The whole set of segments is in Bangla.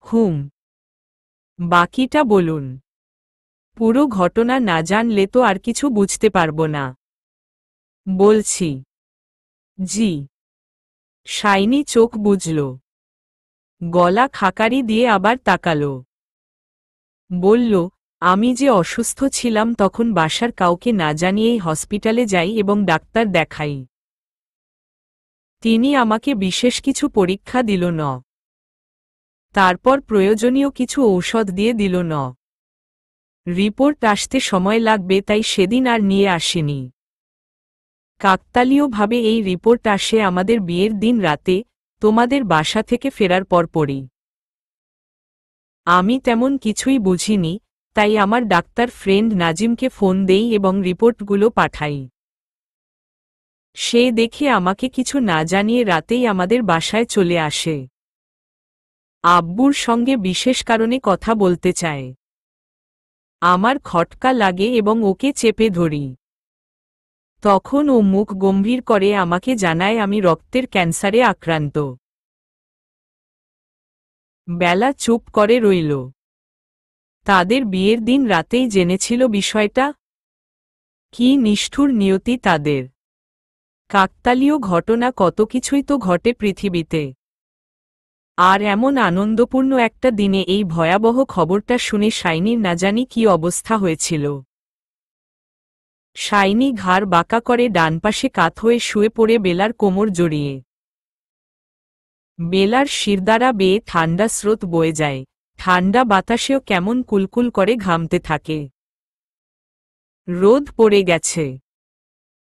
হুম, বাকিটা বলুন। পুরো ঘটনা না জানলে তো আর কিছু বুঝতে পারবো না। বলছি। জি। শাইনি চোখ বুজল। গলা খাকারি দিয়ে আবার তাকালো। বলল, আমি যে অসুস্থ ছিলাম তখন বাসার কাউকে না জানিয়েই হসপিটালে যাই এবং ডাক্তার দেখাই। তিনি আমাকে বিশেষ কিছু পরীক্ষা দিল না। তারপর প্রয়োজনীয় কিছু ঔষধ দিয়ে দিল না। রিপোর্ট আসতে সময় লাগবে তাই সেদিন আর নিয়ে আসেনি। কাকতালীয়ভাবে এই রিপোর্ট আসে আমাদের বিয়ের দিন রাতে, তোমাদের বাসা থেকে ফেরার পরপরই। আমি তেমন কিছুই বুঝিনি, তাই আমার ডাক্তার ফ্রেন্ড নাজিমকে ফোন দেই এবং রিপোর্টগুলো পাঠাই। সে দেখে আমাকে কিছু না জানিয়ে রাতেই আমাদের বাসায় চলে আসে। আব্বুর সঙ্গে বিশেষ কারণে কথা বলতে চায়। আমার খটকা লাগে এবং ওকে চেপে ধরি। তখন ও মুখ গম্ভীর করে আমাকে জানায় আমি রক্তের ক্যান্সারে আক্রান্ত। বেলা চুপ করে রইল। তাদের বিয়ের দিন রাতেই জেনেছিল বিষয়টা। কি নিষ্ঠুর নিয়তি তাদের! কাকতালীয় ঘটনা কত কিছুই তো ঘটে পৃথিবীতে। আর এমন আনন্দপূর্ণ একটা দিনে এই ভয়াবহ খবরটা শুনে শাইনির না জানি কি অবস্থা হয়েছিল। শাইনি ঘাড় বাঁকা করে ডানপাশে কাত হয়ে শুয়ে পড়ে বেলার কোমর জড়িয়ে। বেলার শিরদাঁড়া বেয়ে ঠান্ডা স্রোত বয়ে যায়, ঠান্ডা বাতাসেও কেমন কুলকুল করে ঘামতে থাকে। রোদ পড়ে গেছে।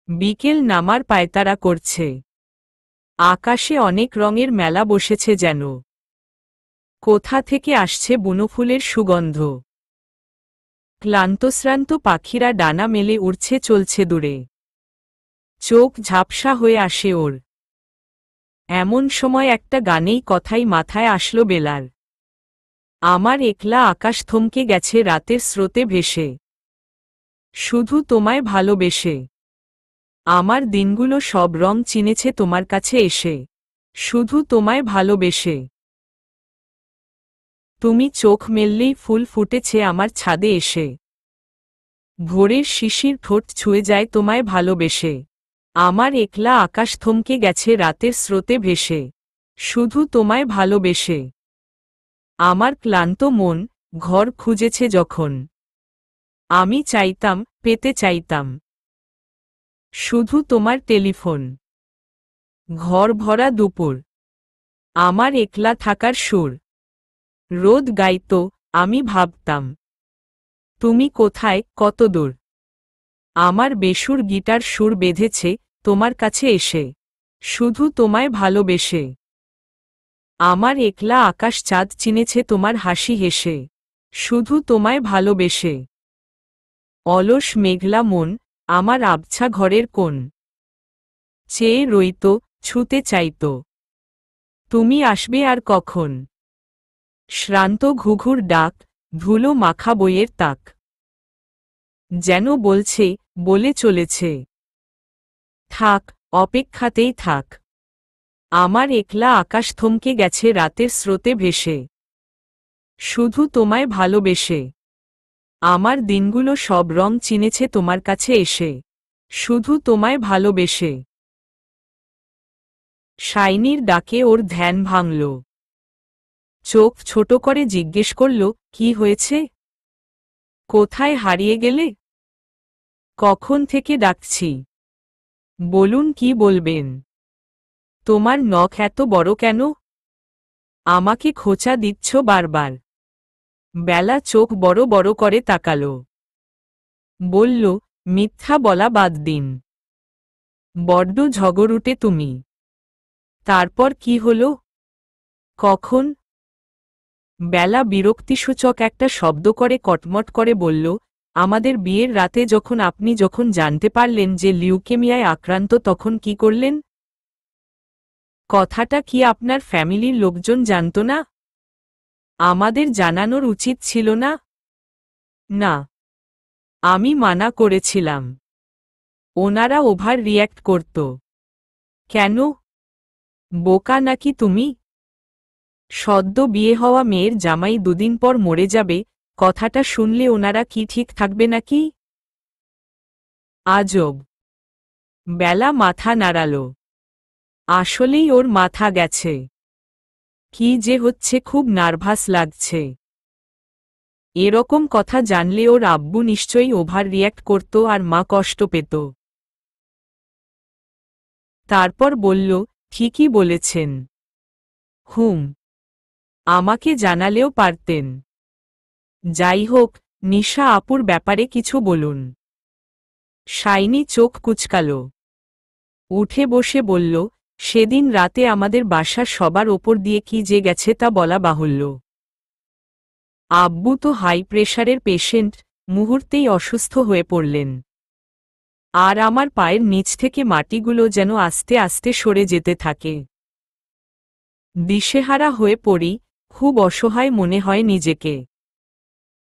বিকেল নামার পায়তারা করছে। আকাশে অনেক রঙের মেলা বসেছে যেন। কোথা থেকে আসছে বুনোফুলের সুগন্ধ। ক্লান্তশ্রান্ত পাখিরা ডানা মেলে উড়ছে চলছে দূরে। চোখ ঝাপসা হয়ে আসে ওর। এমন সময় একটা গানেই কথাই মাথায় আসলো বেলার। আমার একলা আকাশ থমকে গেছে রাতের স্রোতে ভেসে। শুধু তোমায় ভালোবেসে। আমার দিনগুলো সব রং চিনেছে তোমার কাছে এসে। শুধু তোমায় ভালোবেসে। তুমি চোখ মেললেই ফুল ফুটেছে আমার ছাদে এসে। ভোরের শিশির ঠোঁট ছুঁয়ে যায় তোমায় ভালোবেসে। আমার একলা আকাশ থমকে গেছে রাতের স্রোতে ভেসে। শুধু তোমায় ভালোবেসে। আমার ক্লান্ত মন ঘর খুঁজেছে যখন। আমি চাইতাম, পেতে চাইতাম শুধু তোমার টেলিফোন। ঘর ভরা দুপুর। আমার একলা থাকার সুর। রোদ গাইত, আমি ভাবতাম তুমি কোথায়, কত দূর। আমার বেসুর গিটার সুর বেঁধেছে তোমার কাছে এসে। শুধু তোমায় ভালোবেসে। আমার একলা আকাশ চাঁদ চিনেছে তোমার হাসি হেসে। শুধু তোমায় ভালোবেসে। অলস মেঘলা মন আমার আবছা ঘরের কোণ। চেয়ে রইত, ছুতে চাইত। তুমি আসবে আর কখন। শ্রান্ত ঘুঘুর ডাক, ধুলো মাখা বইয়ের তাক। যেন বলছে, বলে চলেছে, থাক, অপেক্ষাতেই থাক। আমার একলা আকাশ থমকে গেছে রাতের স্রোতে ভেসে। শুধু তোমায় ভালোবেসে। আমার দিনগুলো সব রং চিনেছে তোমার কাছে এসে। শুধু তোমায় ভালোবেসে। শাইনির ডাকে ওর ধ্যান ভাঙল। চোখ ছোট করে জিজ্ঞেস করল, কি হয়েছে? কোথায় হারিয়ে গেলে? কখন থেকে ডাকছি। বলুন কি বলবেন। তোমার নখ এত বড় কেন? আমাকে খোঁচা দিচ্ছ বারবার। বেলা চোখ বড় বড় করে তাকালো। বলল, মিথ্যা বলা বাদ দিন। বড্ড ঝগড়ুটে তুমি। তারপর কি হলো? কখন? বেলা বিরক্তিসূচক একটা শব্দ করে কটমট করে বলল, আমাদের বিয়ের রাতে আপনি যখন জানতে পারলেন যে লিউকেমিয়ায় আক্রান্ত তখন কি করলেন? কথাটা কি আপনার ফ্যামিলির লোকজন জানত না? আমাদের জানানোর উচিত ছিল না? না। আমি মানা করেছিলাম। ওনারা ওভার রিয়্যাক্ট করত। কেন? বোকা নাকি তুমি? সদ্য বিয়ে হওয়া মেয়ের জামাই দুদিন পর মরে যাবে, কথাটা শুনলে ওনারা কি ঠিক থাকবে নাকি? আজব। বেলা মাথা নাড়াল। আসলেই ওর মাথা গেছে। কি যে হচ্ছে, খুব নার্ভাস লাগছে। এরকম কথা জানলে ওর আব্বু নিশ্চয়ই ওভার রিয়্যাক্ট করত আর মা কষ্ট পেত। তারপর বলল, ঠিকই বলেছেন। আমাকে জানালেও পারতেন। যাই হোক, নিশা আপুর ব্যাপারে কিছু বলুন। শাইনি চোখ কুচকাল। উঠে বসে বলল, সেদিন রাতে আমাদের বাসার সবার ওপর দিয়ে কি যে গেছে তা বলা বাহুল্য। আব্বু তো হাই প্রেশারের পেশেন্ট, মুহূর্তেই অসুস্থ হয়ে পড়লেন। আর আমার পায়ের নিচ থেকে মাটিগুলো যেন আস্তে আস্তে সরে যেতে থাকে। দিশেহারা হয়ে পড়ি, খুব অসহায় মনে হয় নিজেকে।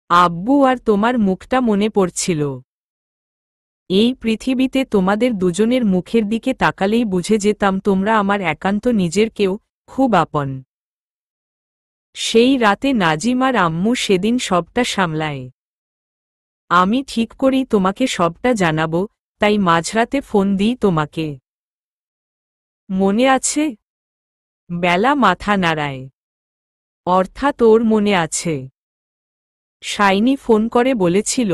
আব্বু আর তোমার মুখটা মনে পড়ছিল। এই পৃথিবীতে তোমাদের দুজনের মুখের দিকে তাকালেই বুঝে যেতাম তোমরা আমার একান্ত নিজের কেউ, খুব আপন। সেই রাতে নাজিম আর আম্মু সেদিন সবটা সামলায়। আমি ঠিক করি তোমাকে সবটা জানাবো, তাই মাঝরাতে ফোন দিই তোমাকে। মনে আছে? বেলা মাথা নাড়ায়। অর্থাৎ ওর মনে আছে। শাইনি ফোন করে বলেছিল,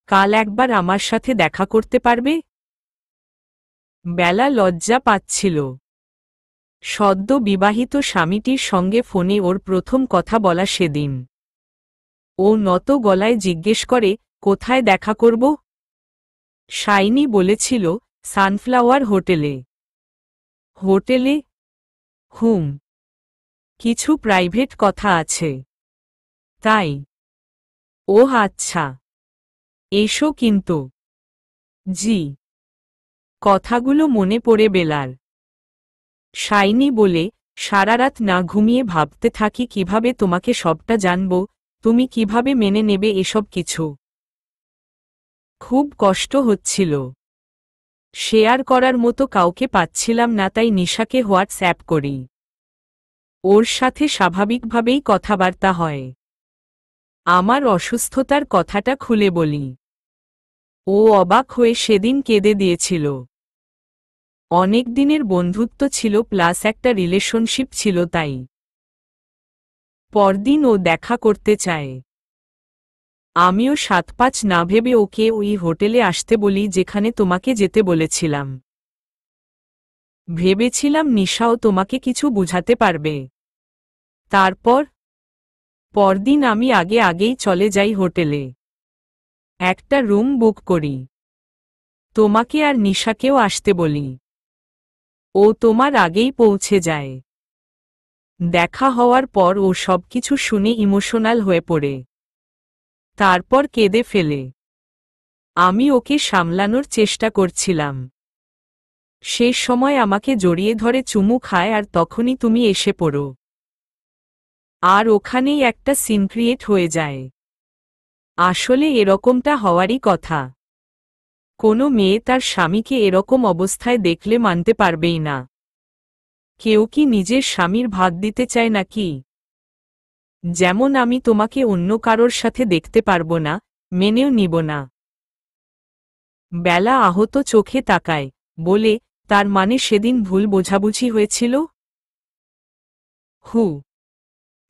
কাল একবার আমার সাথে দেখা করতে পারবে? বেলা লজ্জা পাচ্ছিল। সদ্য বিবাহিত স্বামীটির সঙ্গে ফোনে ওর প্রথম কথা বলা সেদিন। ও নত গলায় জিজ্ঞেস করে, কোথায় দেখা করব? শাইনি বলেছিল, সানফ্লাওয়ার হোটেলে। হোটেলে? কিছু প্রাইভেট কথা আছে। তাই? ওহ আচ্ছা। এসো কিন্তু। জি। কথাগুলো মনে পড়ে বেলার। শাইনি বলে, সারারাত না ঘুমিয়ে ভাবতে থাকি কিভাবে তোমাকে সবটা জানব, তুমি কিভাবে মেনে নেবে এসব কিছু। খুব কষ্ট হচ্ছিল। শেয়ার করার মতো কাউকে পাচ্ছিলাম না, তাই নিশাকে হোয়াটসঅ্যাপ করি। ওর সাথে স্বাভাবিকভাবেই কথাবার্তা হয়। আমার অসুস্থতার কথাটা খুলে বলি। ও অবাক হয়ে সেদিন কেঁদে দিয়েছিল। অনেক দিনের বন্ধুত্ব ছিল, প্লাস একটা রিলেশনশিপ ছিল, তাই পরদিন ও দেখা করতে চায়। আমিও ৭-৫ না ভেবে ওকে ওই হোটেলে আসতে বলি যেখানে তোমাকে যেতে বলেছিলাম। ভেবেছিলাম নিশাও তোমাকে কিছু বুঝাতে পারবে। তারপর পরদিন আমি আগেই চলে যাই হোটেলে। একটা রুম বুক করি। তোমাকে আর নিশাকেও আসতে বলি। ও তোমার আগেই পৌঁছে যায়। দেখা হওয়ার পর ও সবকিছু শুনে ইমোশনাল হয়ে পড়ে। তারপর কেঁদে ফেলে। আমি ওকে সামলানোর চেষ্টা করছিলাম। শেষ সময় আমাকে জড়িয়ে ধরে চুমু খায় আর তখনই তুমি এসে পড়ো। আর ওখানেই একটা সিন ক্রিয়েট হয়ে যায়। আসলে এরকমটা হওয়ারই কথা। কোনো মেয়ে তার স্বামীকে এরকম অবস্থায় দেখলে মানতে পারবেই না। কেউ কি নিজের স্বামীর ভাগ দিতে চায় নাকি? যেমন আমি তোমাকে অন্য কারোর সাথে দেখতে পারবো না, মেনেও নিব না। বেলা আহত চোখে তাকায়, বলে, তার মানে সেদিন ভুল বোঝাবুঝি হয়েছিল?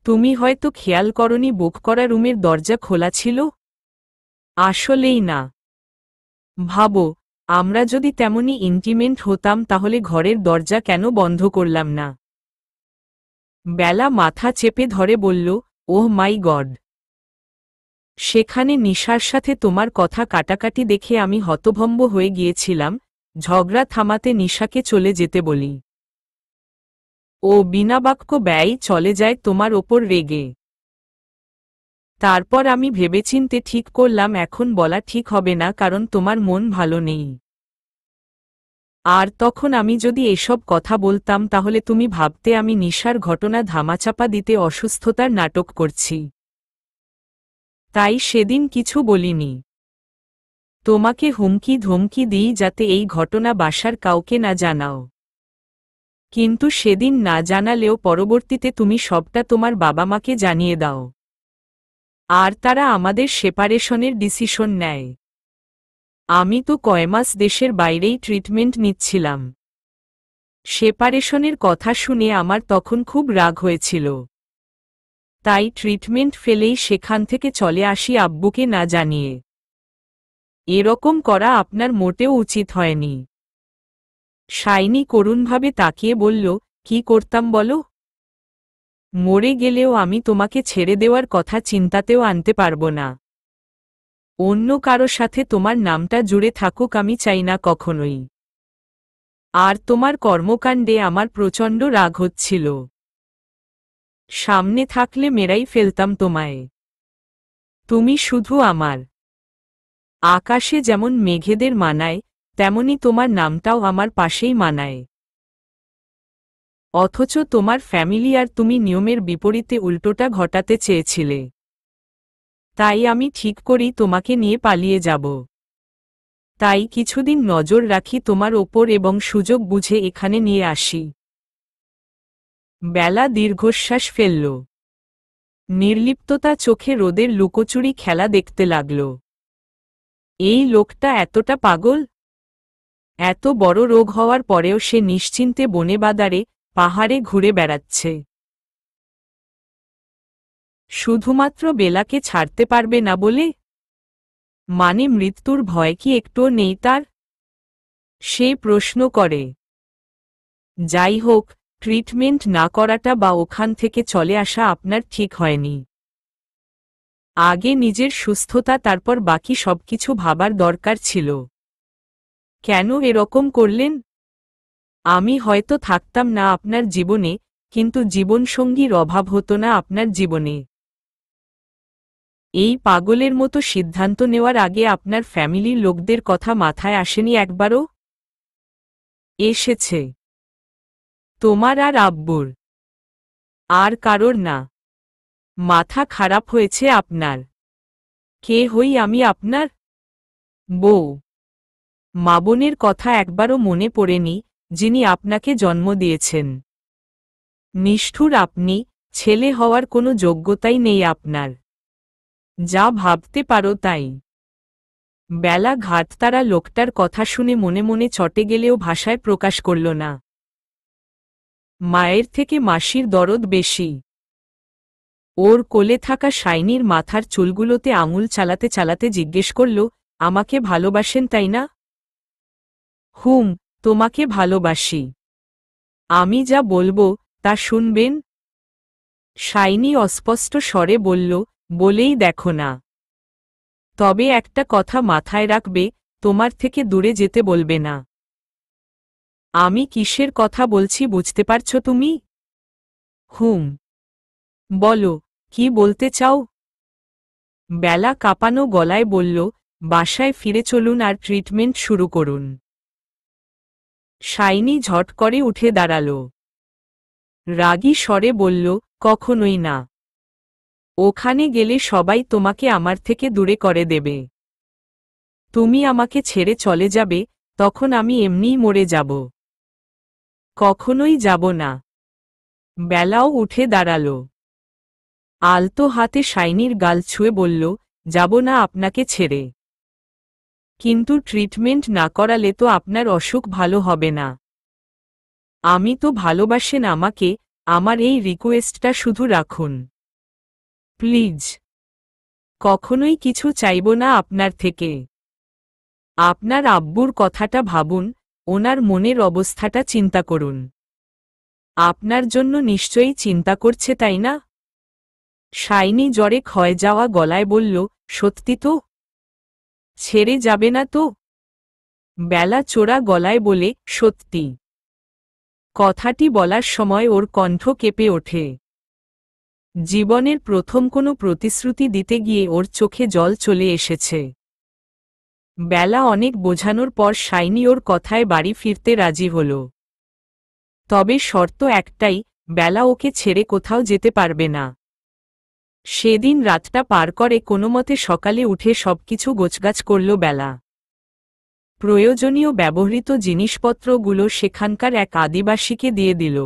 তুমি হয়তো খেয়াল করনি বুক করা রুমের দরজা খোলা ছিল? আসলেই না। ভাবো, আমরা যদি তেমনি ইন্টিমেন্ট হতাম তাহলে ঘরের দরজা কেন বন্ধ করলাম না? বেলা মাথা চেপে ধরে বলল, ওহ মাই গড। সেখানে নিশার সাথে তোমার কথা কাটাকাটি দেখে আমি হতভম্ব হয়ে গিয়েছিলাম। ঝগড়া থামাতে নিশাকে চলে যেতে বলি। ও বিনা বাক্য ব্যয় চলে যায় তোমার ওপর রেগে। তারপর আমি ভেবেচিন্তে ঠিক করলাম এখন বলা ঠিক হবে না, কারণ তোমার মন ভালো নেই। আর তখন আমি যদি এসব কথা বলতাম তাহলে তুমি ভাবতে আমি নিশার ঘটনা ধামাচাপা দিতে অসুস্থতার নাটক করছি। তাই সেদিন কিছু বলিনি। তোমাকে হুমকি ধমকি দিই যাতে এই ঘটনা বাসার কাউকে না জানাও। কিন্তু সেদিন না জানালেও পরবর্তীতে তুমি সবটা তোমার বাবা মাকে জানিয়ে দাও, আর তারা আমাদের সেপারেশনের ডিসিশন নেয়। আমি তো কয় মাস দেশের বাইরেই ট্রিটমেন্ট নিচ্ছিলাম। সেপারেশনের কথা শুনে আমার তখন খুব রাগ হয়েছিল, তাই ট্রিটমেন্ট ফেলেই সেখান থেকে চলে আসি আব্বুকে না জানিয়ে। এরকম করা আপনার মোটেও উচিত হয়নি। শাইনি করুণভাবে তাকিয়ে বলল, কি করতাম বলো? মরে গেলেও আমি তোমাকে ছেড়ে দেওয়ার কথা চিন্তাতেও আনতে পারবো না। অন্য কারো সাথে তোমার নামটা জুড়ে থাকুক আমি চাই না কখনোই। আর তোমার কর্মকাণ্ডে আমার প্রচণ্ড রাগ হচ্ছিল। সামনে থাকলে মেরাই ফেলতাম তোমায়। তুমি শুধু আমার। আকাশে যেমন মেঘেদের মানায়, তেমনি তোমার নামটাও আমার পাশেই মানায়। অথচ তোমার ফ্যামিলি আর তুমি নিয়মের বিপরীতে উল্টোটা ঘটাতে চেয়েছিলে। তাই আমি ঠিক করি তোমাকে নিয়ে পালিয়ে যাব। তাই কিছুদিন নজর রাখি তোমার ওপর এবং সুযোগ বুঝে এখানে নিয়ে আসি। বেলা দীর্ঘশ্বাস ফেলল। নির্লিপ্ততা চোখে রোদের লুকোচুরি খেলা দেখতে লাগল। এই লোকটা এতটা পাগল? এত বড় রোগ হওয়ার পরেও সে নিশ্চিন্তে বনে বাদারে পাহাড়ে ঘুরে বেড়াচ্ছে। শুধুমাত্র বেলাকে ছাড়তে পারবে না বলে? মানে মৃত্যুর ভয় কি একটুও নেই তার? সে প্রশ্ন করে। যাই হোক, ট্রিটমেন্ট না করাটা বা ওখান থেকে চলে আসা আপনার ঠিক হয়নি। আগে নিজের সুস্থতা, তারপর বাকি সবকিছু ভাবার দরকার ছিল। কেন এরকম করলেন? আমি হয়তো থাকতাম না আপনার জীবনে, কিন্তু জীবনসঙ্গীর অভাব হতো না আপনার জীবনে। এই পাগলের মতো সিদ্ধান্ত নেওয়ার আগে আপনার ফ্যামিলির লোকদের কথা মাথায় আসেনি একবারও? এসেছে। তোমার আর আব্বুর। আর কারোর না। মাথা খারাপ হয়েছে আপনার। কে হই আমি আপনার? বউ। মা বোনের কথা একবারও মনে পড়েনি, যিনি আপনাকে জন্ম দিয়েছেন। নিষ্ঠুর আপনি, ছেলে হওয়ার কোনো যোগ্যতাই নেই আপনার। যা ভাবতে পারো তাই। বেলা ঘাটতারা লোকটার কথা শুনে মনে মনে চটে গেলেও ভাষায় প্রকাশ করল না। মায়ের থেকে মাসির দরদ বেশি। ওর কোলে থাকা শাইনির মাথার চুলগুলোতে আঙুল চালাতে চালাতে জিজ্ঞেস করল, আমাকে ভালোবাসেন তাই না? হুম, তোমাকে ভালোবাসি। আমি যা বলবো তা শুনবেন? শাইনি অস্পষ্ট স্বরে বলল, বলেই দেখো না। তবে একটা কথা মাথায় রাখবে, তোমার থেকে দূরে যেতে বলবে না। আমি কিসের কথা বলছি বুঝতে পারছো তুমি? হুম। বলো, কি বলতে চাও? বেলা কাঁপানো গলায় বলল, বাসায় ফিরে চলুন আর ট্রিটমেন্ট শুরু করুন। শাইনি ঝট করে উঠে দাঁড়াল। রাগী স্বরে বলল, কখনোই না। ওখানে গেলে সবাই তোমাকে আমার থেকে দূরে করে দেবে। তুমি আমাকে ছেড়ে চলে যাবে, তখন আমি এমনিই মরে যাব। কখনোই যাব না। বেলাও উঠে দাঁড়াল। আলতো হাতে শাইনির গাল ছুঁয়ে বলল, যাব না আপনাকে ছেড়ে। কিন্তু ট্রিটমেন্ট না করালে তো আপনার অসুখ ভালো হবে না। আমি তো ভালোবাসেন আমাকে, আমার এই রিকোয়েস্টটা শুধু রাখুন। প্লিজ। কখনোই কিছু চাইব না আপনার থেকে। আপনার আব্বুর কথাটা ভাবুন, ওনার মনের অবস্থাটা চিন্তা করুন। আপনার জন্য নিশ্চয়ই চিন্তা করছে তাই না? শাইনি জ্বরে ক্ষয় যাওয়া গলায় বলল, সত্যি তো? ছেড়ে যাবে না তো? বেলা চোরা গলায় বলে, সত্যি। কথাটি বলার সময় ওর কণ্ঠ কেঁপে ওঠে। জীবনের প্রথম কোনো প্রতিশ্রুতি দিতে গিয়ে ওর চোখে জল চলে এসেছে। বেলা অনেক বোঝানোর পর শাইনি ওর কথায় বাড়ি ফিরতে রাজি হল। তবে শর্ত একটাই, বেলা ওকে ছেড়ে কোথাও যেতে পারবে না। সেদিন রাতটা পার করে কোনোমতে সকালে উঠে সবকিছু গোছগাছ করল বেলা। প্রয়োজনীয় ব্যবহৃত জিনিসপত্রগুলো সেখানকার এক আদিবাসীকে দিয়ে দিল।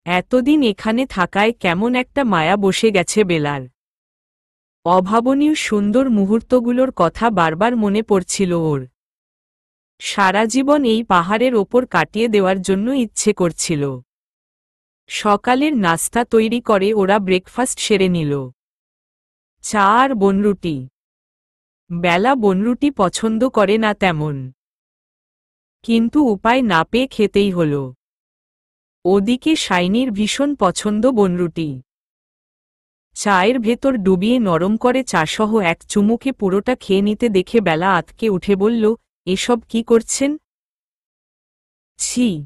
এতদিন এখানে থাকায় কেমন একটা মায়া বসে গেছে বেলার। অভাবনীয় সুন্দর মুহূর্তগুলোর কথা বারবার মনে পড়ছিল ওর। সারা জীবন এই পাহাড়ের ওপর কাটিয়ে দেওয়ার জন্য ইচ্ছে করছিল। সকালের নাস্তা তৈরি করে ওরা ব্রেকফাস্ট সেরে নিল। চা আর বনরুটি। বেলা বনরুটি পছন্দ করে না তেমন, কিন্তু উপায় না পেয়ে খেতেই হল। ওদিকে শাইনির ভীষণ পছন্দ বনরুটি। চায়ের ভেতর ডুবিয়ে নরম করে চাসহ এক চুমুকে পুরোটা খেয়ে নিতে দেখে বেলা আঁতকে উঠে বলল, এসব কি করছেন? ছি।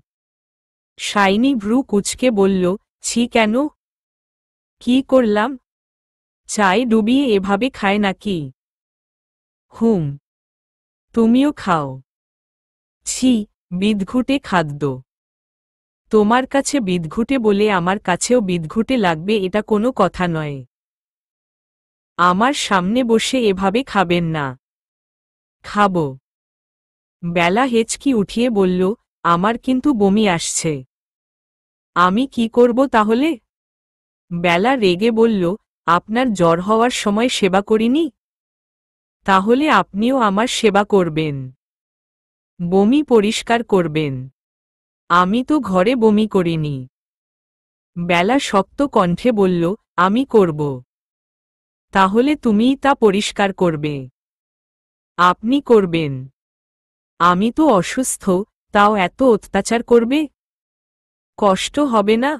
শাইনি ভ্রু কুঁচকে বলল, ছি কেন? কি করলাম? চায় ডুবিয়ে এভাবে খায় নাকি? হুম, তুমিও খাও। ছি, বিদঘুটে খাদ্য। তোমার কাছে বিদঘুটে বলে আমার কাছেও বিদঘুটে লাগবে এটা কোনো কথা নয়। আমার সামনে বসে এভাবে খাবেন না। খাব। বেলা হেঁচকি উঠিয়ে বলল, আমার কিন্তু বমি আসছে। আমি কি করব তাহলে? বেলা রেগে বলল, আপনার জ্বর হওয়ার সময় সেবা করিনি? তাহলে আপনিও আমার সেবা করবেন। বমি পরিষ্কার করবেন। আমি তো ঘরে বমি করিনি। বেলা শক্ত কণ্ঠে বলল, আমি করব। তাহলে তুমিই তা পরিষ্কার করবে। আপনি করবেন। আমি তো অসুস্থ, তাও এত অত্যাচার করবে? কষ্ট হবে না?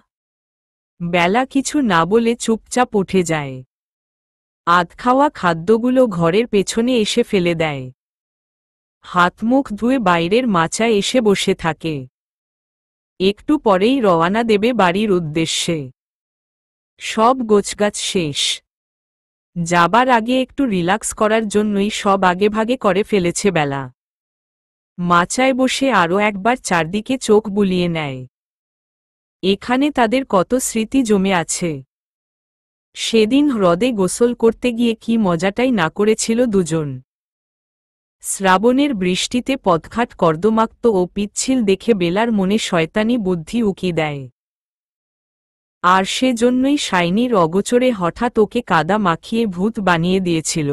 বেলা কিছু না বলে চুপচাপ উঠে যায়। আধখাওয়া খাদ্যগুলো ঘরের পেছনে এসে ফেলে দেয়। হাত মুখ ধুয়ে বাইরের মাচায় এসে বসে থাকে। একটু পরেই রওয়ানা দেবে বাড়ির উদ্দেশ্যে। সব গোছগাছ শেষ। যাবার আগে একটু রিল্যাক্স করার জন্যই সব আগেভাগে করে ফেলেছে বেলা। মাচায় বসে আরও একবার চারদিকে চোখ বুলিয়ে নেয়। এখানে তাদের কত স্মৃতি জমে আছে। সেদিন হ্রদে গোসল করতে গিয়ে কি মজাটাই না করেছিল দুজন। শ্রাবণের বৃষ্টিতে পথঘাট কর্দমাক্ত ও পিচ্ছিল দেখে বেলার মনে শয়তানি বুদ্ধি উকি দেয়। আর সেজন্যই শাইনির অগোচরে হঠাৎ ওকে কাদা মাখিয়ে ভূত বানিয়ে দিয়েছিল।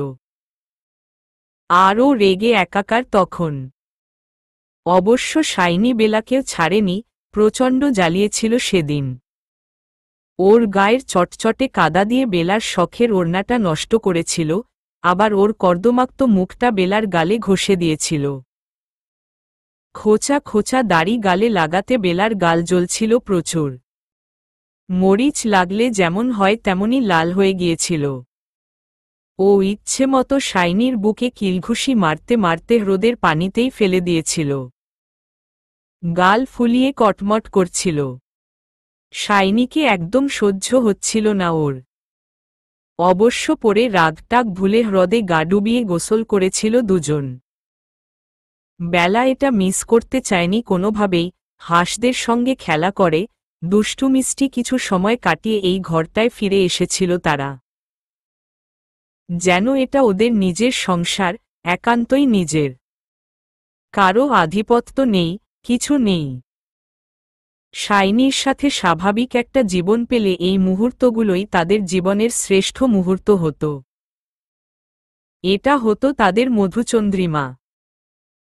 আরও রেগে একাকার তখন। অবশ্য শাইনি বেলাকেও ছাড়েনি, প্রচণ্ড জ্বালিয়েছিল সেদিন। ওর গায়ের চটচটে কাদা দিয়ে বেলার শখের ওড়নাটা নষ্ট করেছিল, আবার ওর কর্দমাক্ত মুখটা বেলার গালে ঘষে দিয়েছিল। খোঁচা খোঁচা দাড়ি গালে লাগাতে বেলার গাল জ্বলছিল প্রচুর। মরিচ লাগলে যেমন হয় তেমনই লাল হয়ে গিয়েছিল। ও ইচ্ছে মতো শাইনির বুকে কিলঘুষি মারতে মারতে হ্রদের পানিতেই ফেলে দিয়েছিল। গাল ফুলিয়ে কটমট করছিল। শাইনিকে একদম সহ্য হচ্ছিল না ওর। অবশ্য পরে রাগটাগ ভুলে হ্রদে গা ডুবিয়ে গোসল করেছিল দুজন। বেলা এটা মিস করতে চায়নি কোনোভাবেই। হাঁসদের সঙ্গে খেলা করে দুষ্টু মিষ্টি কিছু সময় কাটিয়ে এই ঘরটায় ফিরে এসেছিল তারা। যেন এটা ওদের নিজের সংসার, একান্তই নিজের। কারো আধিপত্য নেই, কিছু নেই। শাইনির সাথে স্বাভাবিক একটা জীবন পেলে এই মুহূর্তগুলোই তাদের জীবনের শ্রেষ্ঠ মুহূর্ত হতো। এটা হতো তাদের মধুচন্দ্রিমা।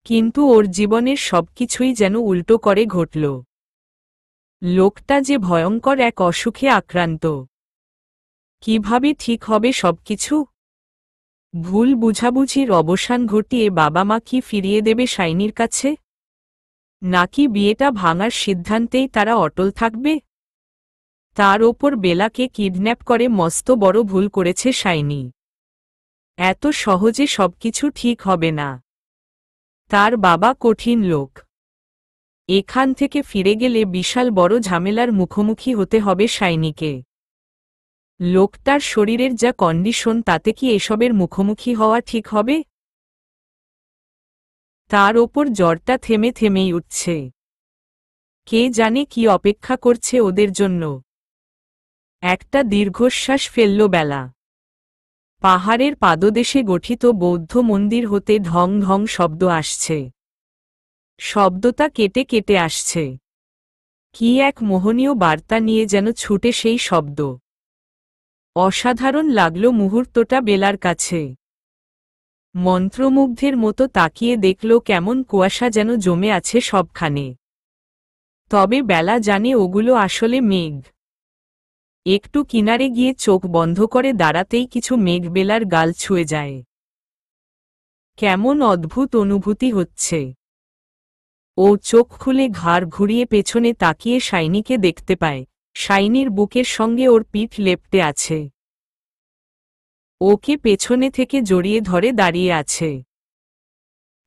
কিন্তু ওর জীবনের সবকিছুই যেন উল্টো করে ঘটল। লোকটা যে ভয়ঙ্কর এক অসুখে আক্রান্ত। কিভাবে ঠিক হবে সবকিছু? ভুল বুঝাবুঝির অবসান ঘটিয়ে বাবা মা কি ফিরিয়ে দেবে শাইনির কাছে? নাকি বিয়েটা ভাঙার সিদ্ধান্তেই তারা অটল থাকবে? তার ওপর বেলাকে কিডন্যাপ করে মস্ত বড় ভুল করেছে শাইনি। এত সহজে সবকিছু ঠিক হবে না। তার বাবা কঠিন লোক। এখান থেকে ফিরে গেলে বিশাল বড় ঝামেলার মুখোমুখি হতে হবে শাইনিকে। লোকটার শরীরের যা কন্ডিশন তাতে কি এসবের মুখোমুখি হওয়া ঠিক হবে? তার ওপর জ্বরটা থেমে থেমেই উঠছে। কে জানে কি অপেক্ষা করছে ওদের জন্য। একটা দীর্ঘশ্বাস ফেলল বেলা। পাহাড়ের পাদদেশে গঠিত বৌদ্ধ মন্দির হতে ঢং ঢং শব্দ আসছে। শব্দটা কেটে কেটে আসছে। কি এক মোহনীয় বার্তা নিয়ে যেন ছুটে সেই শব্দ। অসাধারণ লাগল মুহূর্তটা বেলার কাছে। মন্ত্রমুগ্ধের মতো তাকিয়ে দেখল কেমন কুয়াশা যেন জমে আছে সবখানে। তবে বেলা জানে ওগুলো আসলে মেঘ। একটু কিনারে গিয়ে চোখ বন্ধ করে দাঁড়াতেই কিছু মেঘ বেলার গাল ছুঁয়ে যায়। কেমন অদ্ভুত অনুভূতি হচ্ছে। ও চোখ খুলে ঘাড় ঘুরিয়ে পেছনে তাকিয়ে শাইনিকে দেখতে পায়। শাইনির বুকের সঙ্গে ওর পিঠ লেপ্টে আছে। ওকে পেছনে থেকে জড়িয়ে ধরে দাঁড়িয়ে আছে।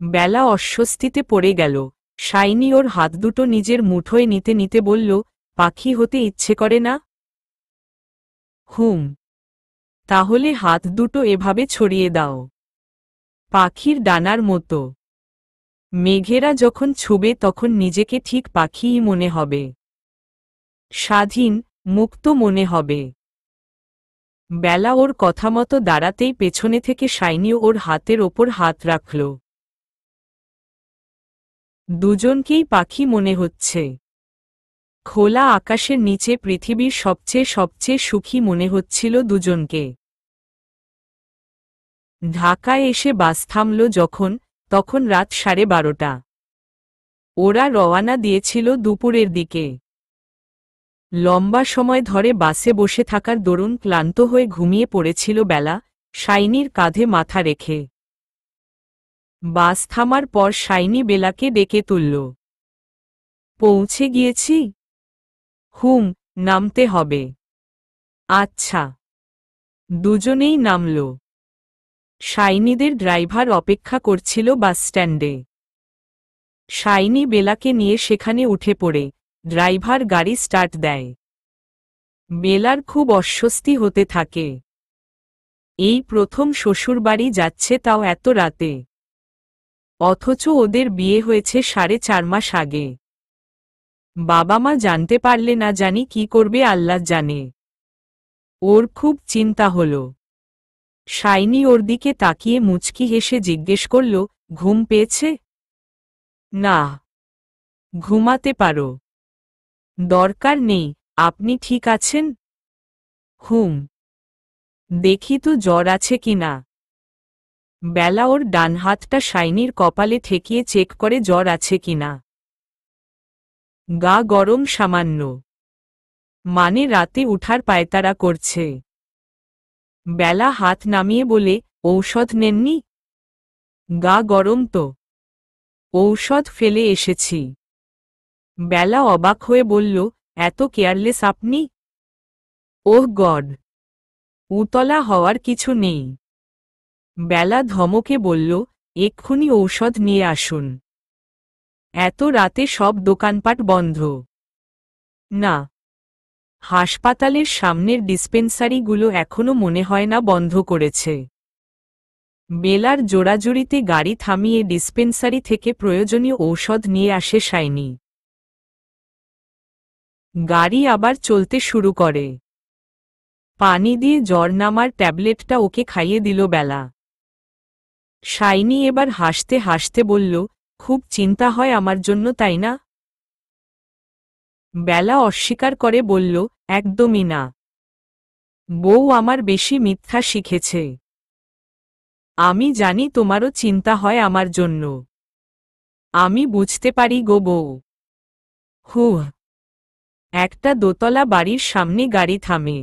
বেলা অস্বস্তিতে পড়ে গেল। শাইনি ওর হাত দুটো নিজের মুঠোয় নিতে নিতে বলল, পাখি হতে ইচ্ছে করে না? হুম। তাহলে হাত দুটো এভাবে ছড়িয়ে দাও, পাখির ডানার মতো। মেঘেরা যখন ছুবে তখন নিজেকে ঠিক পাখিই মনে হবে, স্বাধীন, মুক্ত মনে হবে। বেলা ওর কথা মতো দাঁড়াতেই পেছনে থেকে শাইনি ওর হাতের ওপর হাত রাখল। দুজনকেই পাখি মনে হচ্ছে। খোলা আকাশের নিচে পৃথিবীর সবচেয়ে সুখী মনে হচ্ছিল দুজনকে। ঢাকায় এসে বাস থামল যখন, তখন রাত 12:30। ওরা রওয়ানা দিয়েছিল দুপুরের দিকে। লম্বা সময় ধরে বাসে বসে থাকার দরুন ক্লান্ত হয়ে ঘুমিয়ে পড়েছিল বেলা, শাইনির কাঁধে মাথা রেখে। বাস থামার পর শাইনি বেলাকে ডেকে তুলল। পৌঁছে গিয়েছি? হুম, নামতে হবে। আচ্ছা। দুজনেই নামল। শাইনিদের ড্রাইভার অপেক্ষা করছিল বাস স্ট্যান্ডে। শাইনি বেলাকে নিয়ে সেখানে উঠে পড়ে ড্রাইভার গাড়ি স্টার্ট দেয়। বেলার খুব অস্বস্তি হতে থাকে। এই প্রথম শ্বশুরবাড়ি যাচ্ছে, তাও এত রাতে। অথচ ওদের বিয়ে হয়েছে 4.5 মাস আগে। বাবা মা জানতে পারলে না জানি কি করবে আল্লাহ জানে। ওর খুব চিন্তা হল। শাইনি ওর দিকে তাকিয়ে মুচকি হেসে জিজ্ঞেস করল, ঘুম পেয়েছে? না। ঘুমাতে পারো। দরকার নেই। আপনি ঠিক আছেন? হুম। দেখি তো জ্বর আছে কিনা। বেলা ওর ডান হাতটা শাইনির কপালে ঠেকিয়ে চেক করে জ্বর আছে কিনা। গা গরম সামান্য। মানে রাতে উঠার পায়তারা করছে। বেলা হাত নামিয়ে বলে, ঔষধ নেননি? গা গরম তো। ঔষধ ফেলে এসেছি। বেলা অবাক হয়ে বলল, এত কেয়ারলেস আপনি? ওহ গড। উতলা হওয়ার কিছু নেই। বেলা ধমকে বলল, এক্ষুনি ঔষধ নিয়ে আসুন। এত রাতে সব দোকানপাট বন্ধ। না। হাসপাতালের সামনের ডিসপেন্সারিগুলো এখনো মনে হয় না বন্ধ করেছে। বেলার জোড়াজুড়িতে গাড়ি থামিয়ে ডিসপেন্সারি থেকে প্রয়োজনীয় ঔষধ নিয়ে আসে শাইনি। গাড়ি আবার চলতে শুরু করে। পানি দিয়ে জ্বর নামার ট্যাবলেটটা ওকে খাইয়ে দিল বেলা। শাইনি এবার হাসতে হাসতে বলল, খুব চিন্তা হয় আমার জন্য, তাই না? বেলা অস্বীকার করে বলল, একদমই না। বউ আমার বেশি মিথ্যা শিখেছে। আমি জানি তোমারও চিন্তা হয় আমার জন্য। আমি বুঝতে পারি গো বউ। হুহ। একটা দোতলা বাড়ির সামনে গাড়ি থামে।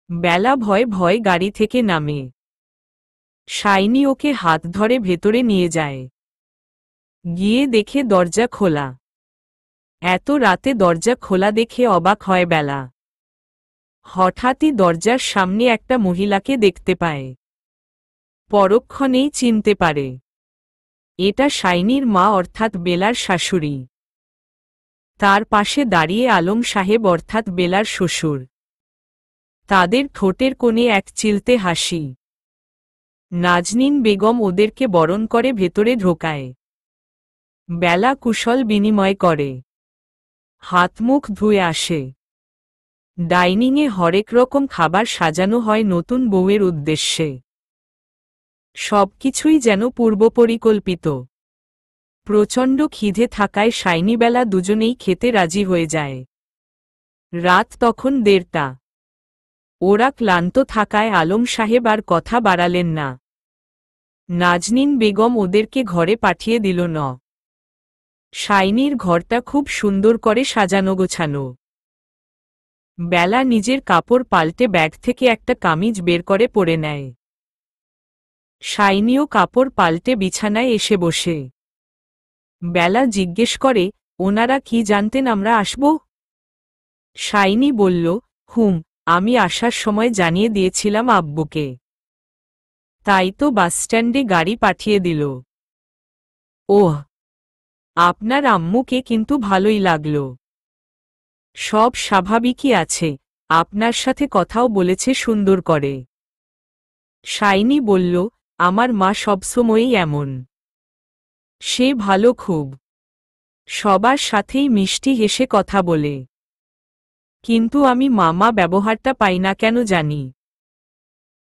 বেলা ভয়ে ভয়ে গাড়ি থেকে নামে। শাইনি ওকে হাত ধরে ভেতরে নিয়ে যায়। গিয়ে দেখে দরজা খোলা। এত রাতে দরজা খোলা দেখে অবাক হয় বেলা। হঠাৎই দরজার সামনে একটা মহিলাকে দেখতে পায়। পরক্ষণেই চিনতে পারে এটা শাইনির মা, অর্থাৎ বেলার শাশুড়ি। তার পাশে দাঁড়িয়ে আলম সাহেব, অর্থাৎ বেলার শ্বশুর। তাদের ঠোঁটের কোণে এক চিলতে হাসি। নাজনীন বেগম ওদেরকে বরণ করে ভেতরে ঢোকায়। বেলা কুশল বিনিময় করে। হাত মুখ ধুয়ে আসে। ডাইনিংয়ে হরেক রকম খাবার সাজানো হয় নতুন বউয়ের উদ্দেশ্যে। সবকিছুই যেন পূর্বপরিকল্পিত। প্রচণ্ড খিদে থাকায় শাইনিবেলা দুজনেই খেতে রাজি হয়ে যায়। রাত তখন 1:30। ওরা ক্লান্ত থাকায় আলম সাহেব আর কথা বাড়ালেন না। নাজনীন বেগম ওদেরকে ঘরে পাঠিয়ে দিল ন। শাইনির ঘরটা খুব সুন্দর করে সাজানো গোছানো। বেলা নিজের কাপড় পাল্টে ব্যাগ থেকে একটা কামিজ বের করে পরে নেয়। শাইনিও কাপড় পাল্টে বিছানায় এসে বসে। বেলা জিজ্ঞেস করে, ওনারা কি জানতেন আমরা আসব? শাইনি বলল, আমি আসার সময় জানিয়ে দিয়েছিলাম আব্বুকে। তাই তো বাসস্ট্যান্ডে গাড়ি পাঠিয়ে দিল। ওহ, আপনার আম্মুকে কিন্তু ভালোই লাগল। সব স্বাভাবিকই আছে, আপনার সাথে কথাও বলেছে সুন্দর করে। শাইনি বলল, আমার মা সবসময়ই এমন। সে ভালো খুব। সবার সাথেই মিষ্টি হেসে কথা বলে। কিন্তু আমি মামা ব্যবহারটা পাই না কেন জানি।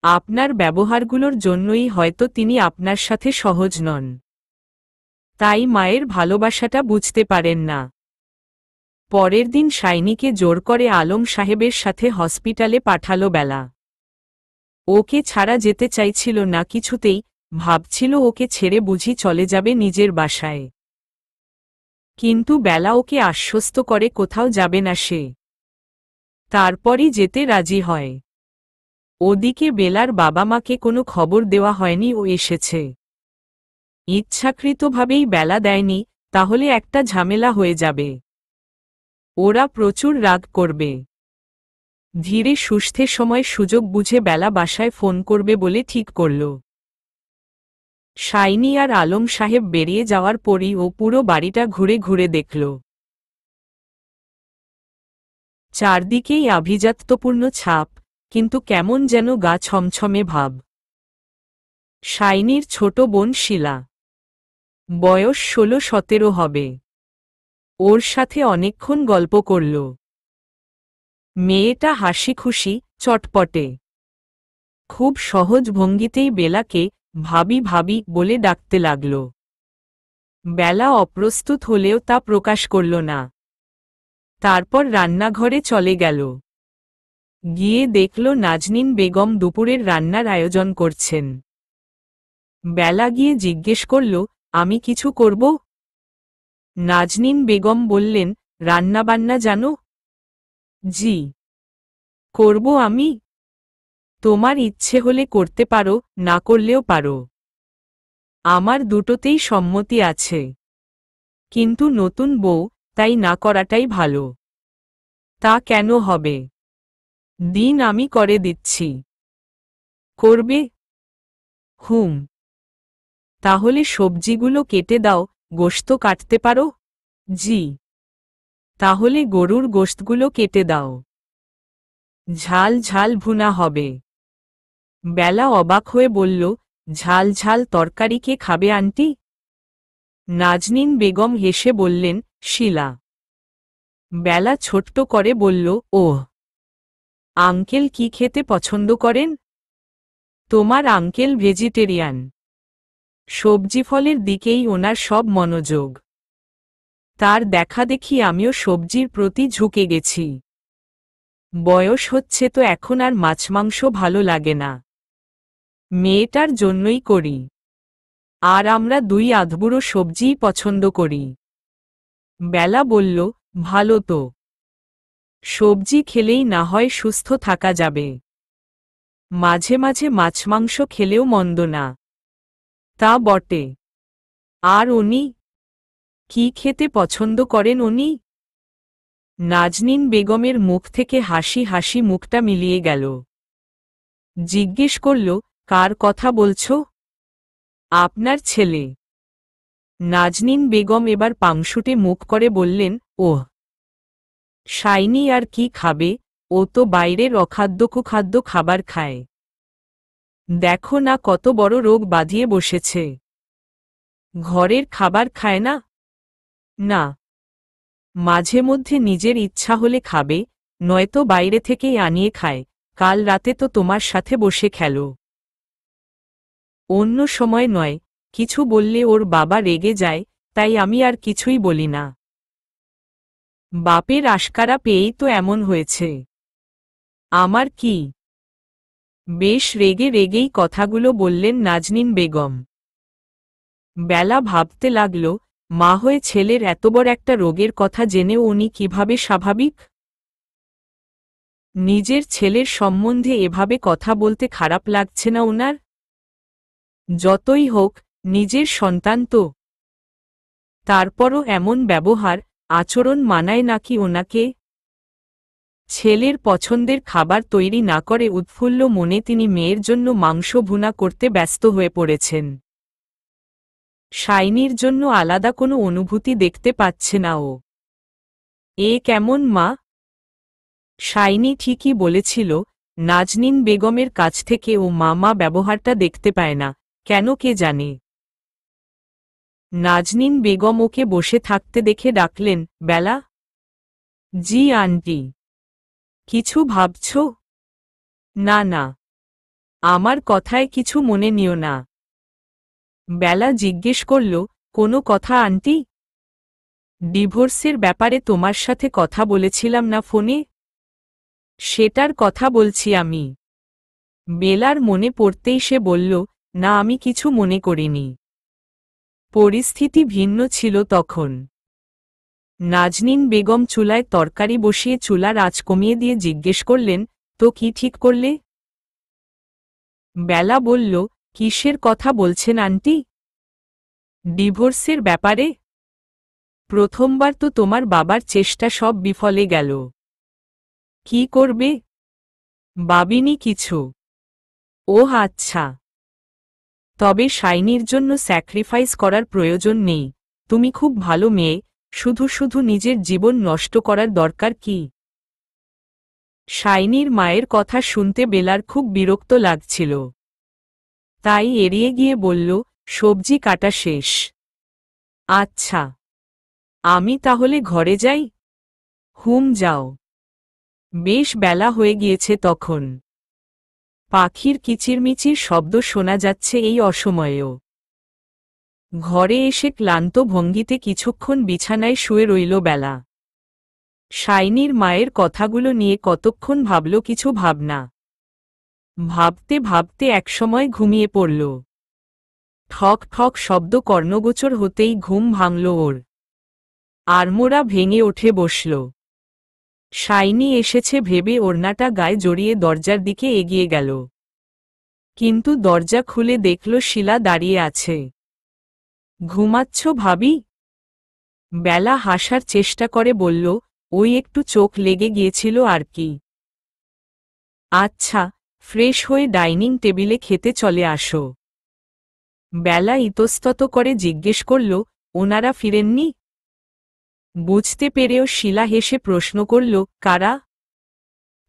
আপনার ব্যবহারগুলোর জন্যই হয়তো তিনি আপনার সাথে সহজ নন। তাই মায়ের ভালোবাসাটা বুঝতে পারেন না। পরের দিন শাইনিকে জোর করে আলম সাহেবের সাথে হসপিটালে পাঠালো বেলা। ওকে ছাড়া যেতে চাইছিল না কিছুতেই, ভাবছিল ওকে ছেড়ে বুঝি চলে যাবে নিজের বাসায়। কিন্তু বেলা ওকে আশ্বস্ত করে কোথাও যাবে না সে। তারপরই যেতে রাজি হয়। ওদিকে বেলার বাবা মাকে কোনো খবর দেওয়া হয়নি ও এসেছে। ইচ্ছাকৃতভাবেই বেলা দেয়নি, তাহলে একটা ঝামেলা হয়ে যাবে। ওরা প্রচুর রাগ করবে। ধীরে সুস্থে সময় সুযোগ বুঝে বেলা বাসায় ফোন করবে বলে ঠিক করল। শাইনি আর আলম সাহেব বেরিয়ে যাওয়ার পরই ও পুরো বাড়িটা ঘুরে ঘুরে দেখল। চারদিকেই আভিজাত্যপূর্ণ ছাপ, কিন্তু কেমন যেন গা ছমছমে ভাব। শাইনির ছোট বোন শিলা। বয়স 16-17 হবে। ওর সাথে অনেকক্ষণ গল্প করল। মেয়েটা হাসিখুশি, চটপটে। খুব সহজ ভঙ্গিতেই বেলাকে ভাবি ভাবি বলে ডাকতে লাগল। বেলা অপ্রস্তুত হলেও তা প্রকাশ করল না। তারপর রান্নাঘরে চলে গেল। গিয়ে দেখল নাজনীন বেগম দুপুরের রান্নার আয়োজন করছেন। বেলা গিয়ে জিজ্ঞেস করল, আমি কিছু করব? নাজনীন বেগম বললেন, রান্নাবান্না জানো? জি, করব আমি। তোমার ইচ্ছে হলে করতে পারো, না করলেও পারো। আমার দুটোতেই সম্মতি আছে। কিন্তু নতুন বউ, তাই না করাটাই ভালো। তা কেন হবে? দিন আমি করে দিচ্ছি। করবে? তাহলে সবজিগুলো কেটে দাও, গোশত কাটতে পারো? জি। তাহলে গরুর গোশতগুলো কেটে দাও। ঝাল ঝাল ভুনা হবে। বেলা অবাক হয়ে বলল, ঝাল ঝাল তরকারি কে খাবে আন্টি? নাজনীন বেগম হেসে বললেন, শিলা। বেলা ছোট্ট করে বলল, ওহ, আঙ্কেল কি খেতে পছন্দ করেন? তোমার আঙ্কেল ভেজিটেরিয়ান। সবজি ফলের দিকেই ওনার সব মনোযোগ। তার দেখাদেখি আমিও সবজির প্রতি ঝুঁকে গেছি। বয়স হচ্ছে তো এখন আর মাছ মাংস ভালো লাগে না। মেয়েটার জন্যই করি। আর আমরা দুই আধবুড়ো সবজিই পছন্দ করি। বেলা বলল, ভালো তো। সবজি খেলেই না হয় সুস্থ থাকা যাবে। মাঝে মাঝে মাছ মাংস খেলেও মন্দ না। তা বটে। আর উনি কি খেতে পছন্দ করেন উনি? নাজনীন বেগমের মুখ থেকে হাসি হাসি মুখটা মিলিয়ে গেল। জিজ্ঞেস করল, কার কথা বলছ? আপনার ছেলে। নাজনীন বেগম এবার পাংশুটে মুখ করে বললেন, ওহ, শাইনি আর কি খাবে, ও তো বাইরের অখাদ্য কুখাদ্য খাবার খায়। দেখো না কত বড় রোগ বাঁধিয়ে বসেছে। ঘরের খাবার খায় না? না। মাঝে মধ্যে নিজের ইচ্ছা হলে খাবে, নয়তো বাইরে থেকেই আনিয়ে খায়, কাল রাতে তো তোমার সাথে বসে খেলো। অন্য সময় নয়, কিছু বললে ওর বাবা রেগে যায়, তাই আমি আর কিছুই বলি না। বাপের আশকারা পেয়েই তো এমন হয়েছে। আমার কি? বেশ রেগে রেগেই কথাগুলো বললেন নাজনীন বেগম। বেলা ভাবতে লাগল, মা হয়ে ছেলের এত বড় একটা রোগের কথা জেনেও উনি কিভাবে স্বাভাবিক? নিজের ছেলের সম্বন্ধে এভাবে কথা বলতে খারাপ লাগছে না ওনার? যতই হোক, নিজের সন্তান তো। তারপরও এমন ব্যবহার, আচরণ মানায় নাকি ওনাকে? ছেলের পছন্দের খাবার তৈরি না করে উৎফুল্ল মনে তিনি মেয়ের জন্য মাংস ভুনা করতে ব্যস্ত হয়ে পড়েছেন। শাইনির জন্য আলাদা কোনো অনুভূতি দেখতে পাচ্ছে না ও। এ কেমন মা? শাইনি ঠিকই বলেছিল, নাজনীন বেগমের কাছ থেকে ও মামা ব্যবহারটা দেখতে পায় না, কেন কে জানে। নাজনীন বেগম ওকে বসে থাকতে দেখে ডাকলেন, বেলা। জি আন্টি। কিছু ভাবছ? না না, আমার কথায় কিছু মনে নিও না। বেলা জিজ্ঞেস করল, কোনো কথা আন্টি? ডিভোর্সের ব্যাপারে তোমার সাথে কথা বলেছিলাম না ফোনে? সেটার কথা বলছি আমি। বেলার মনে পড়তেই সে বলল, না আমি কিছু মনে করিনি। পরিস্থিতি ভিন্ন ছিল তখন। নাজনীন বেগম চুলায় তরকারি বসিয়ে চুলার আঁচ কমিয়ে দিয়ে জিজ্ঞেস করলেন, তো কি ঠিক করলে? বেলা বলল, কিসের কথা বলছেন আন্টি? ডিভোর্সের ব্যাপারে। প্রথমবার তো তোমার বাবার চেষ্টা সব বিফলে গেল। কি করবে? ভাবিনি কিছু। ওহ আচ্ছা। তবে শাইনির জন্য স্যাক্রিফাইস করার প্রয়োজন নেই, তুমি খুব ভালো মেয়ে, শুধু শুধু নিজের জীবন নষ্ট করার দরকার কি? শাইনির মায়ের কথা শুনতে বেলার খুব বিরক্ত লাগছিল। তাই এড়িয়ে গিয়ে বলল, সবজি কাটা শেষ। আচ্ছা, আমি তাহলে ঘরে যাই? হুম যাও। বেশ বেলা হয়ে গিয়েছে তখন। পাখির কিচিরমিচির শব্দ শোনা যাচ্ছে এই অসময়েও। ঘরে এসে ক্লান্ত ভঙ্গিতে কিছুক্ষণ বিছানায় শুয়ে রইল বেলা। শাইনির মায়ের কথাগুলো নিয়ে কতক্ষণ ভাবল কিছু ভাবনা। ভাবতে ভাবতে একসময় ঘুমিয়ে পড়ল। ঠক ঠক শব্দ কর্ণগোচর হতেই ঘুম ভাঙল ওর। আড়মোড়া ভেঙে উঠে বসল। শাইনি এসেছে ভেবে ওড়নাটা গায়ে জড়িয়ে দরজার দিকে এগিয়ে গেল। কিন্তু দরজা খুলে দেখল শিলা দাঁড়িয়ে আছে। ঘুমাচ্ছ ভাবি? বেলা হাসার চেষ্টা করে বলল, ওই একটু চোখ লেগে গিয়েছিল আর কি। আচ্ছা, ফ্রেশ হয়ে ডাইনিং টেবিলে খেতে চলে আসো। বেলা ইতস্তত করে জিজ্ঞেস করল, ওনারা ফিরেননি? বুঝতে পেরেও শিলা হেসে প্রশ্ন করল, কারা?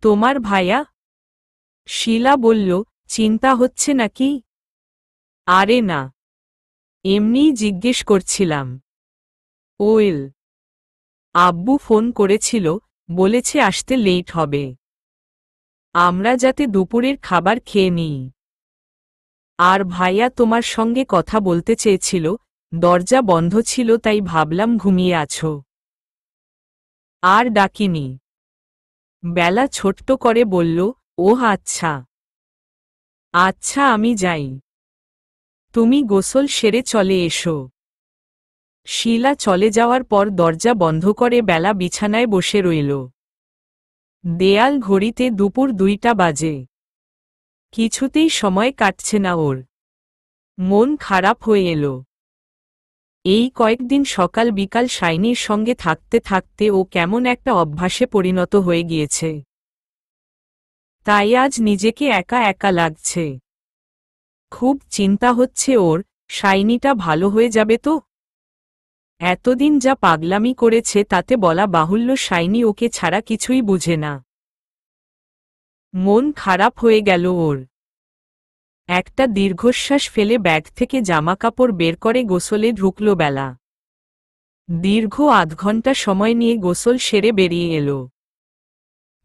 তোমার ভাইয়া? শিলা বলল, চিন্তা হচ্ছে নাকি? আরে না, এমনিই জিজ্ঞেস করছিলাম। ওয়েল, আব্বু ফোন করেছিল, বলেছে আসতে লেট হবে। আমরা যাতে দুপুরের খাবার খেয়ে নিই। আর ভাইয়া তোমার সঙ্গে কথা বলতে চেয়েছিল, দরজা বন্ধ ছিল তাই ভাবলাম ঘুমিয়ে আছো। আর ডাকিনি। বেলা ছোট্ট করে বলল, ওহ আচ্ছা। আচ্ছা আমি যাই। তুমি গোসল সেরে চলে এসো। শিলা চলে যাওয়ার পর দরজা বন্ধ করে বেলা বিছানায় বসে রইল। দেয়াল ঘড়িতে দুপুর 2টা বাজে। কিছুতেই সময় কাটছে না ওর। মন খারাপ হয়ে এলো। এই কয়েকদিন সকাল বিকাল শাইনির সঙ্গে থাকতে থাকতে ও কেমন একটা অভ্যাসে পরিণত হয়ে গিয়েছে। তাই আজ নিজেকে একা একা লাগছে। খুব চিন্তা হচ্ছে ওর, শাইনিটা ভালো হয়ে যাবে তো? এতদিন যা পাগলামি করেছে তাতে বলা বাহুল্য শাইনি ওকে ছাড়া কিছুই বুঝে না। মন খারাপ হয়ে গেল ওর। একটা দীর্ঘশ্বাস ফেলে ব্যাগ থেকে জামাকাপড় বের করে গোসলে ঢুকল বেলা। দীর্ঘ আধ ঘন্টা সময় নিয়ে গোসল সেরে বেরিয়ে এলো।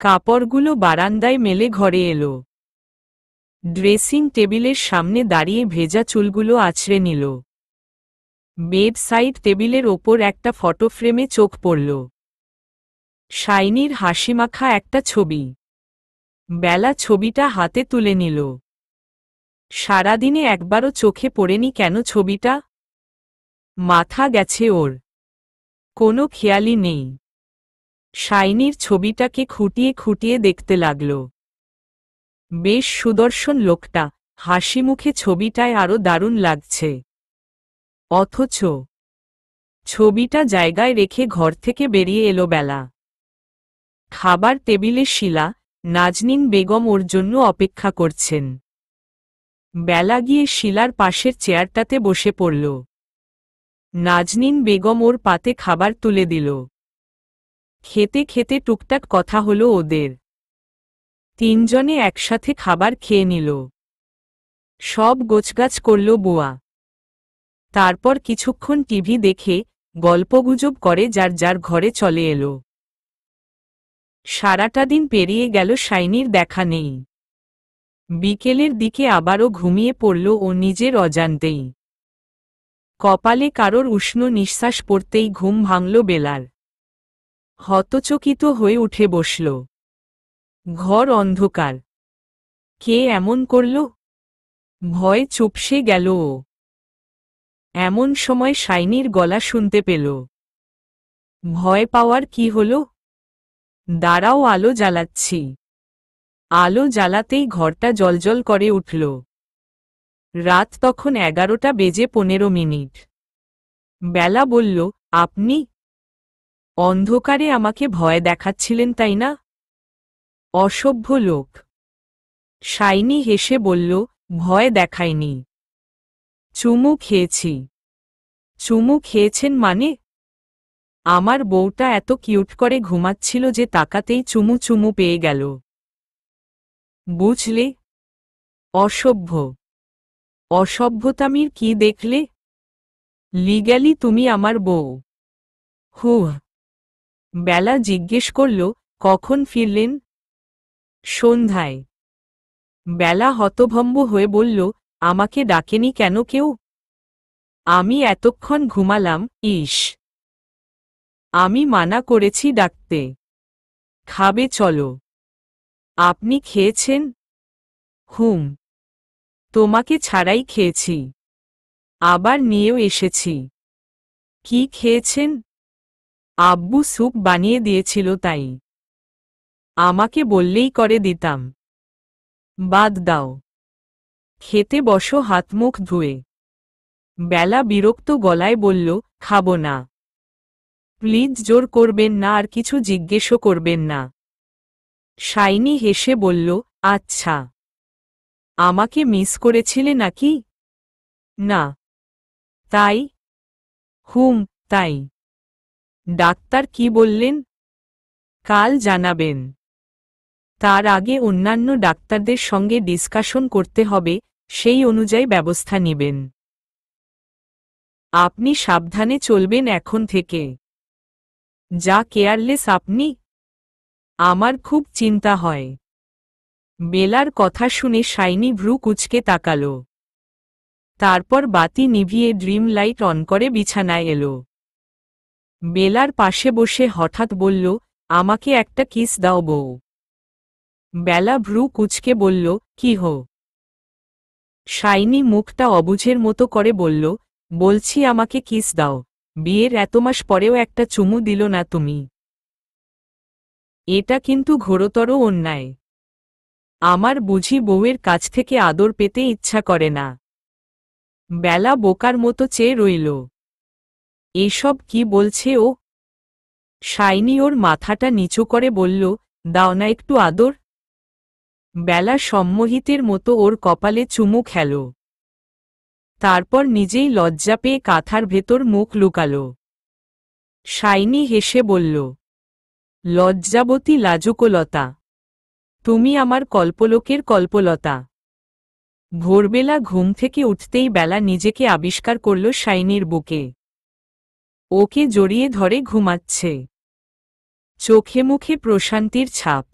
কাপড়গুলো বারান্দায় মেলে ঘরে এলো। ড্রেসিং টেবিলের সামনে দাঁড়িয়ে ভেজা চুলগুলো আছড়ে নিল। বেড সাইড টেবিলের ওপর একটা ফটো ফ্রেমে চোখ পড়ল। শাইনির হাসিমাখা একটা ছবি। বেলা ছবিটা হাতে তুলে নিল। সারাদিনে একবারও চোখে পড়েনি কেন ছবিটা? মাথা গেছে ওর, কোনো খেয়ালই নেই। শাইনির ছবিটাকে খুঁটিয়ে খুঁটিয়ে দেখতে লাগল। বেশ সুদর্শন লোকটা, হাসি মুখে ছবিটায় আরো দারুণ লাগছে। অথচ ছবিটা জায়গায় রেখে ঘর থেকে বেরিয়ে এলো বেলা। খাবার টেবিলে শিলা, নাজনীন বেগম ওর জন্য অপেক্ষা করছেন। বেলা গিয়ে শিলার পাশের চেয়ারটাতে বসে পড়ল। নাজনীন বেগম ওর পাতে খাবার তুলে দিল। খেতে খেতে টুকটাক কথা হলো ওদের। তিনজনে একসাথে খাবার খেয়ে নিল। সব গোছগাছ করল বুয়া। তারপর কিছুক্ষণ টিভি দেখে গল্পগুজব করে যার যার ঘরে চলে এলো। সারাটা দিন পেরিয়ে গেল, শাইনির দেখা নেই। বিকেলের দিকে আবারও ঘুমিয়ে পড়ল ও নিজের অজান্তেই। কপালে কারোর উষ্ণ নিঃশ্বাস পড়তেই ঘুম ভাঙল বেলার। হতচকিত হয়ে উঠে বসল। ঘর অন্ধকার। কে এমন করল? ভয়ে চুপসে গেল ও। এমন সময় শাইনির গলা শুনতে পেল। ভয় পাওয়ার কি হলো? দাঁড়াও, আলো জ্বালাচ্ছি। আলো জ্বালাতেই ঘরটা জ্বলজ্বল করে উঠল। রাত তখন 11:15। বেলা বলল, আপনি অন্ধকারে আমাকে ভয় দেখাচ্ছিলেন তাই না? অসভ্য লোক। শাইনি হেসে বলল, ভয় দেখায়নি, চুমু খেয়েছি। চুমু খেয়েছেন মানে? আমার বউটা এত কিউট করে ঘুমাচ্ছিল যে তাকাতেই চুমু চুমু পেয়ে গেল। বুঝলে? অসভ্য। অসভ্যতামির কি দেখলে? লিগ্যালি তুমি আমার বউ। হুহ। বেলা জিজ্ঞেস করল, কখন ফিরলেন? সন্ধ্যায়। বেলা হতভম্ব হয়ে বলল, আমাকে ডাকেনি কেন কেউ? আমি এতক্ষণ ঘুমালাম। ইস, আমি মানা করেছি ডাকতে। খাবে চলো। আপনি খেয়েছেন? হুম, তোমাকে ছাড়াই খেয়েছি। আবার নিয়েও এসেছি। কি খেয়েছেন? আব্বু স্যুপ বানিয়ে দিয়েছিল তাই। আমাকে বললেই করে দিতাম। বাদ দাও, খেতে বসো হাত মুখ ধুয়ে। বেলা বিরক্ত গলায় বলল, খাবো না। প্লিজ জোর করবেন না, আর কিছু জিজ্ঞেসও করবেন না। শাইনি হেসে বলল, আচ্ছা। আমাকে মিস করেছিলে নাকি? না। তাই? হুম, তাই। ডাক্তার কি বললেন? কাল জানাবেন। তার আগে অন্যান্য ডাক্তারদের সঙ্গে ডিসকাশন করতে হবে, সেই অনুযায়ী ব্যবস্থা নেবেন। আপনি সাবধানে চলবেন এখন থেকে। যা কেয়ারলেস আপনি। আমার খুব চিন্তা হয়। বেলার কথা শুনে শাইনি ভ্রু কুঁচকে তাকাল। তারপর বাতি নিভিয়ে ড্রিম লাইট অন করে বিছানায় এলো। বেলার পাশে বসে হঠাৎ বলল, আমাকে একটা কিস দাও বউ। বেলা ভ্রু কুঁচকে বলল, কি হো? শাইনি মুখটা অবুঝের মতো করে বলল, বলছি আমাকে কিস দাও। বিয়ের এত মাস পরেও একটা চুমু দিল না তুমি। এটা কিন্তু ঘোরতর অন্যায়। আমার বুঝি বউয়ের কাছ থেকে আদর পেতে ইচ্ছা করে না? বেলা বোকার মতো চেয়ে রইল। এসব কি বলছে ও? শাইনি ওর মাথাটা নিচু করে বলল, দাও না একটু আদর। বেলা সম্মোহিতের মতো ওর কপালে চুমু খেল। তারপর নিজেই লজ্জা পেয়ে কাঁথার ভেতর মুখ লুকাল। শাইনি হেসে বলল, লজ্জাবতী লাজুকলতা, তুমি আমার কল্পলোকের কল্পলতা। ভোরবেলা ঘুম থেকে উঠতেই বেলা নিজেকে আবিষ্কার করল শাইনির বুকে। ওকে জড়িয়ে ধরে ঘুমাচ্ছে। চোখে মুখে প্রশান্তির ছাপ।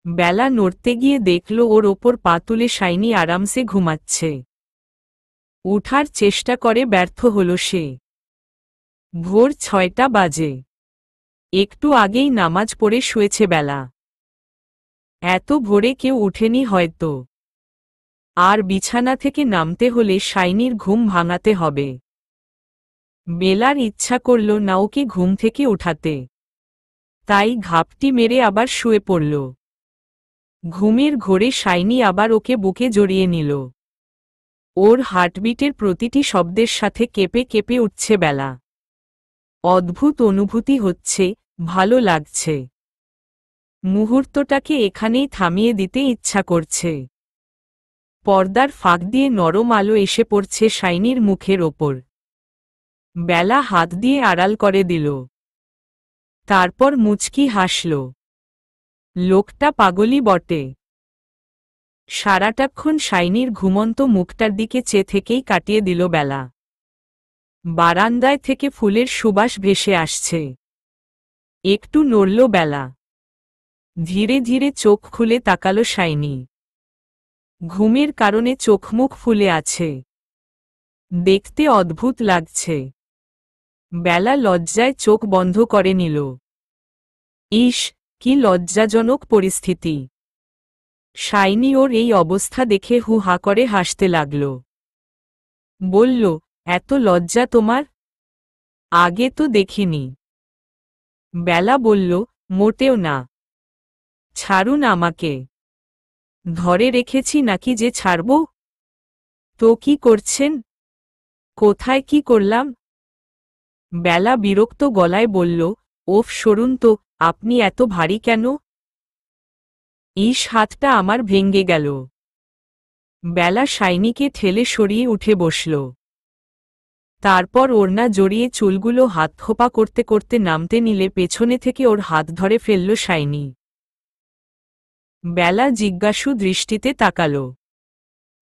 বেলা নড়তে গিয়ে দেখল ওর ওপর পা তুলে শাইনি আরামসে ঘুমাচ্ছে। উঠার চেষ্টা করে ব্যর্থ হল সে। ভোর 6টা বাজে। একটু আগেই নামাজ পড়ে শুয়েছে বেলা। এত ভোরে কেউ উঠেনি হয়তো। আর বিছানা থেকে নামতে হলে শাইনির ঘুম ভাঙাতে হবে। বেলার ইচ্ছা করল না ওকে ঘুম থেকে উঠাতে। তাই ঘাপটি মেরে আবার শুয়ে পড়ল। ঘুমের ঘোরে শাইনি আবার ওকে বুকে জড়িয়ে নিল। ওর হার্টবিটের প্রতিটি শব্দের সাথে কেঁপে কেঁপে উঠছে বেলা। অদ্ভুত অনুভূতি হচ্ছে, ভালো লাগছে। মুহূর্তটাকে এখানেই থামিয়ে দিতে ইচ্ছা করছে। পর্দার ফাঁক দিয়ে নরম আলো এসে পড়ছে শাইনির মুখের ওপর। বেলা হাত দিয়ে আড়াল করে দিল। তারপর মুচকি হাসল। লোকটা পাগলই বটে। সারাটাক্ষণ শাইনির ঘুমন্ত মুখটার দিকে চেয়ে থেকেই কাটিয়ে দিল বেলা। বারান্দায় থেকে ফুলের সুবাস ভেসে আসছে। একটু নড়ল বেলা। ধীরে ধীরে চোখ খুলে তাকালো শাইনি। ঘুমের কারণে চোখমুখ ফুলে আছে। দেখতে অদ্ভুত লাগছে। বেলা লজ্জায় চোখ বন্ধ করে নিল। ইস, কি লজ্জাজনক পরিস্থিতি। শাইনি ওর এই অবস্থা দেখে হু হা করে হাসতে লাগল। বলল, এত লজ্জা তোমার? আগে তো দেখিনি। বেলা বলল, মোটেও না। ছাড়ুন আমাকে। ধরে রেখেছি নাকি যে ছাড়ব? তো কি করছেন? কোথায় কি করলাম? বেলা বিরক্ত গলায় বলল, ওফ সরুন তো, আপনি এত ভারী কেন? ইস, হাতটা আমার ভেঙ্গে গেল। বেলা শাইনিকে ঠেলে সরিয়ে উঠে বসল। তারপর ওড়না জড়িয়ে চুলগুলো হাত খোপা করতে করতে নামতে নিলে পেছনে থেকে ওর হাত ধরে ফেলল শাইনি। বেলা জিজ্ঞাসু দৃষ্টিতে তাকাল।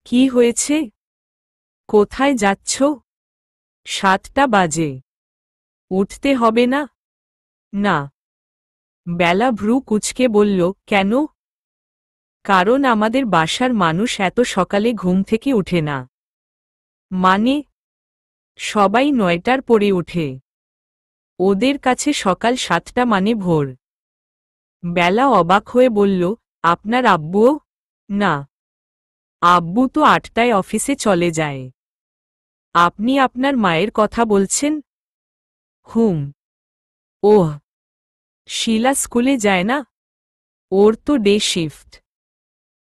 কি হয়েছে? কোথায় যাচ্ছ? 7টা বাজে। উঠতে হবে না? না। বেলা ভ্রু কুঁচকে বলল, কেন? কারণ আমাদের বাসার মানুষ এত সকালে ঘুম থেকে উঠে না। মানে? সবাই 9টার পরে উঠে। ওদের কাছে সকাল 7টা মানে ভোর। বেলা অবাক হয়ে বলল, আপনার আব্বুও? না। আব্বু তো 8টায় অফিসে চলে যায়। আপনি আপনার মায়ের কথা বলছেন? হুম। ওহ, শিলা স্কুলে যায় না? ওর তো ডে শিফট।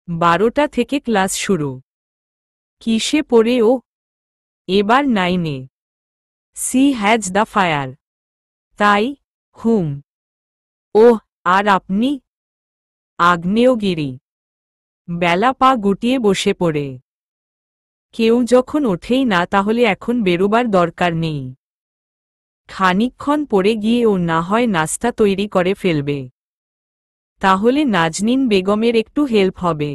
12টা থেকে ক্লাস শুরু। কিসে পড়ে ও? এবার 9-এ। She has the fire. তাই? হুম। ওহ, আর আপনি? আগ্নেয়গিরি। বেলা পা গুটিয়ে বসে পড়ে। কেউ যখন ওঠেই না তাহলে এখন বেরোবার দরকার নেই। খানিকক্ষণ পরে গিয়ে ও না হয় নাস্তা তৈরি করে ফেলবে। তাহলে নাজনীন বেগমের একটু হেল্প হবে।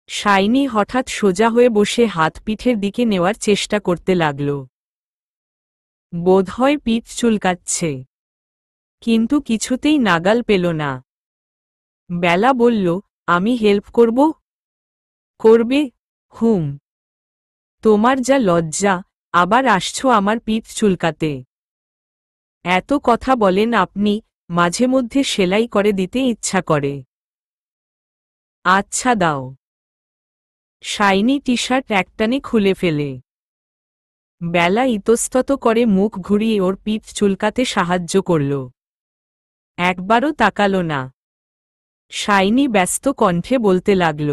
শাইনি হঠাৎ সোজা হয়ে বসে হাত পিঠের দিকে নেওয়ার চেষ্টা করতে লাগল। বোধহয় পিঠ চুলকাচ্ছে। কিন্তু কিছুতেই নাগাল পেল না। বেলা বলল, আমি হেল্প করব? করবে? হুম। তোমার যা লজ্জা, আবার আসছো আমার পিঠ চুলকাতে। এত কথা বলেন আপনি, মাঝে মধ্যে সেলাই করে দিতে ইচ্ছা করে। আচ্ছা দাও। শাইনি টি শার্ট একটানে খুলে ফেলে। বেলা ইতস্তত করে মুখ ঘুরিয়ে ওর পিঠ চুলকাতে সাহায্য করল। একবারও তাকাল না। শাইনি ব্যস্ত কণ্ঠে বলতে লাগল,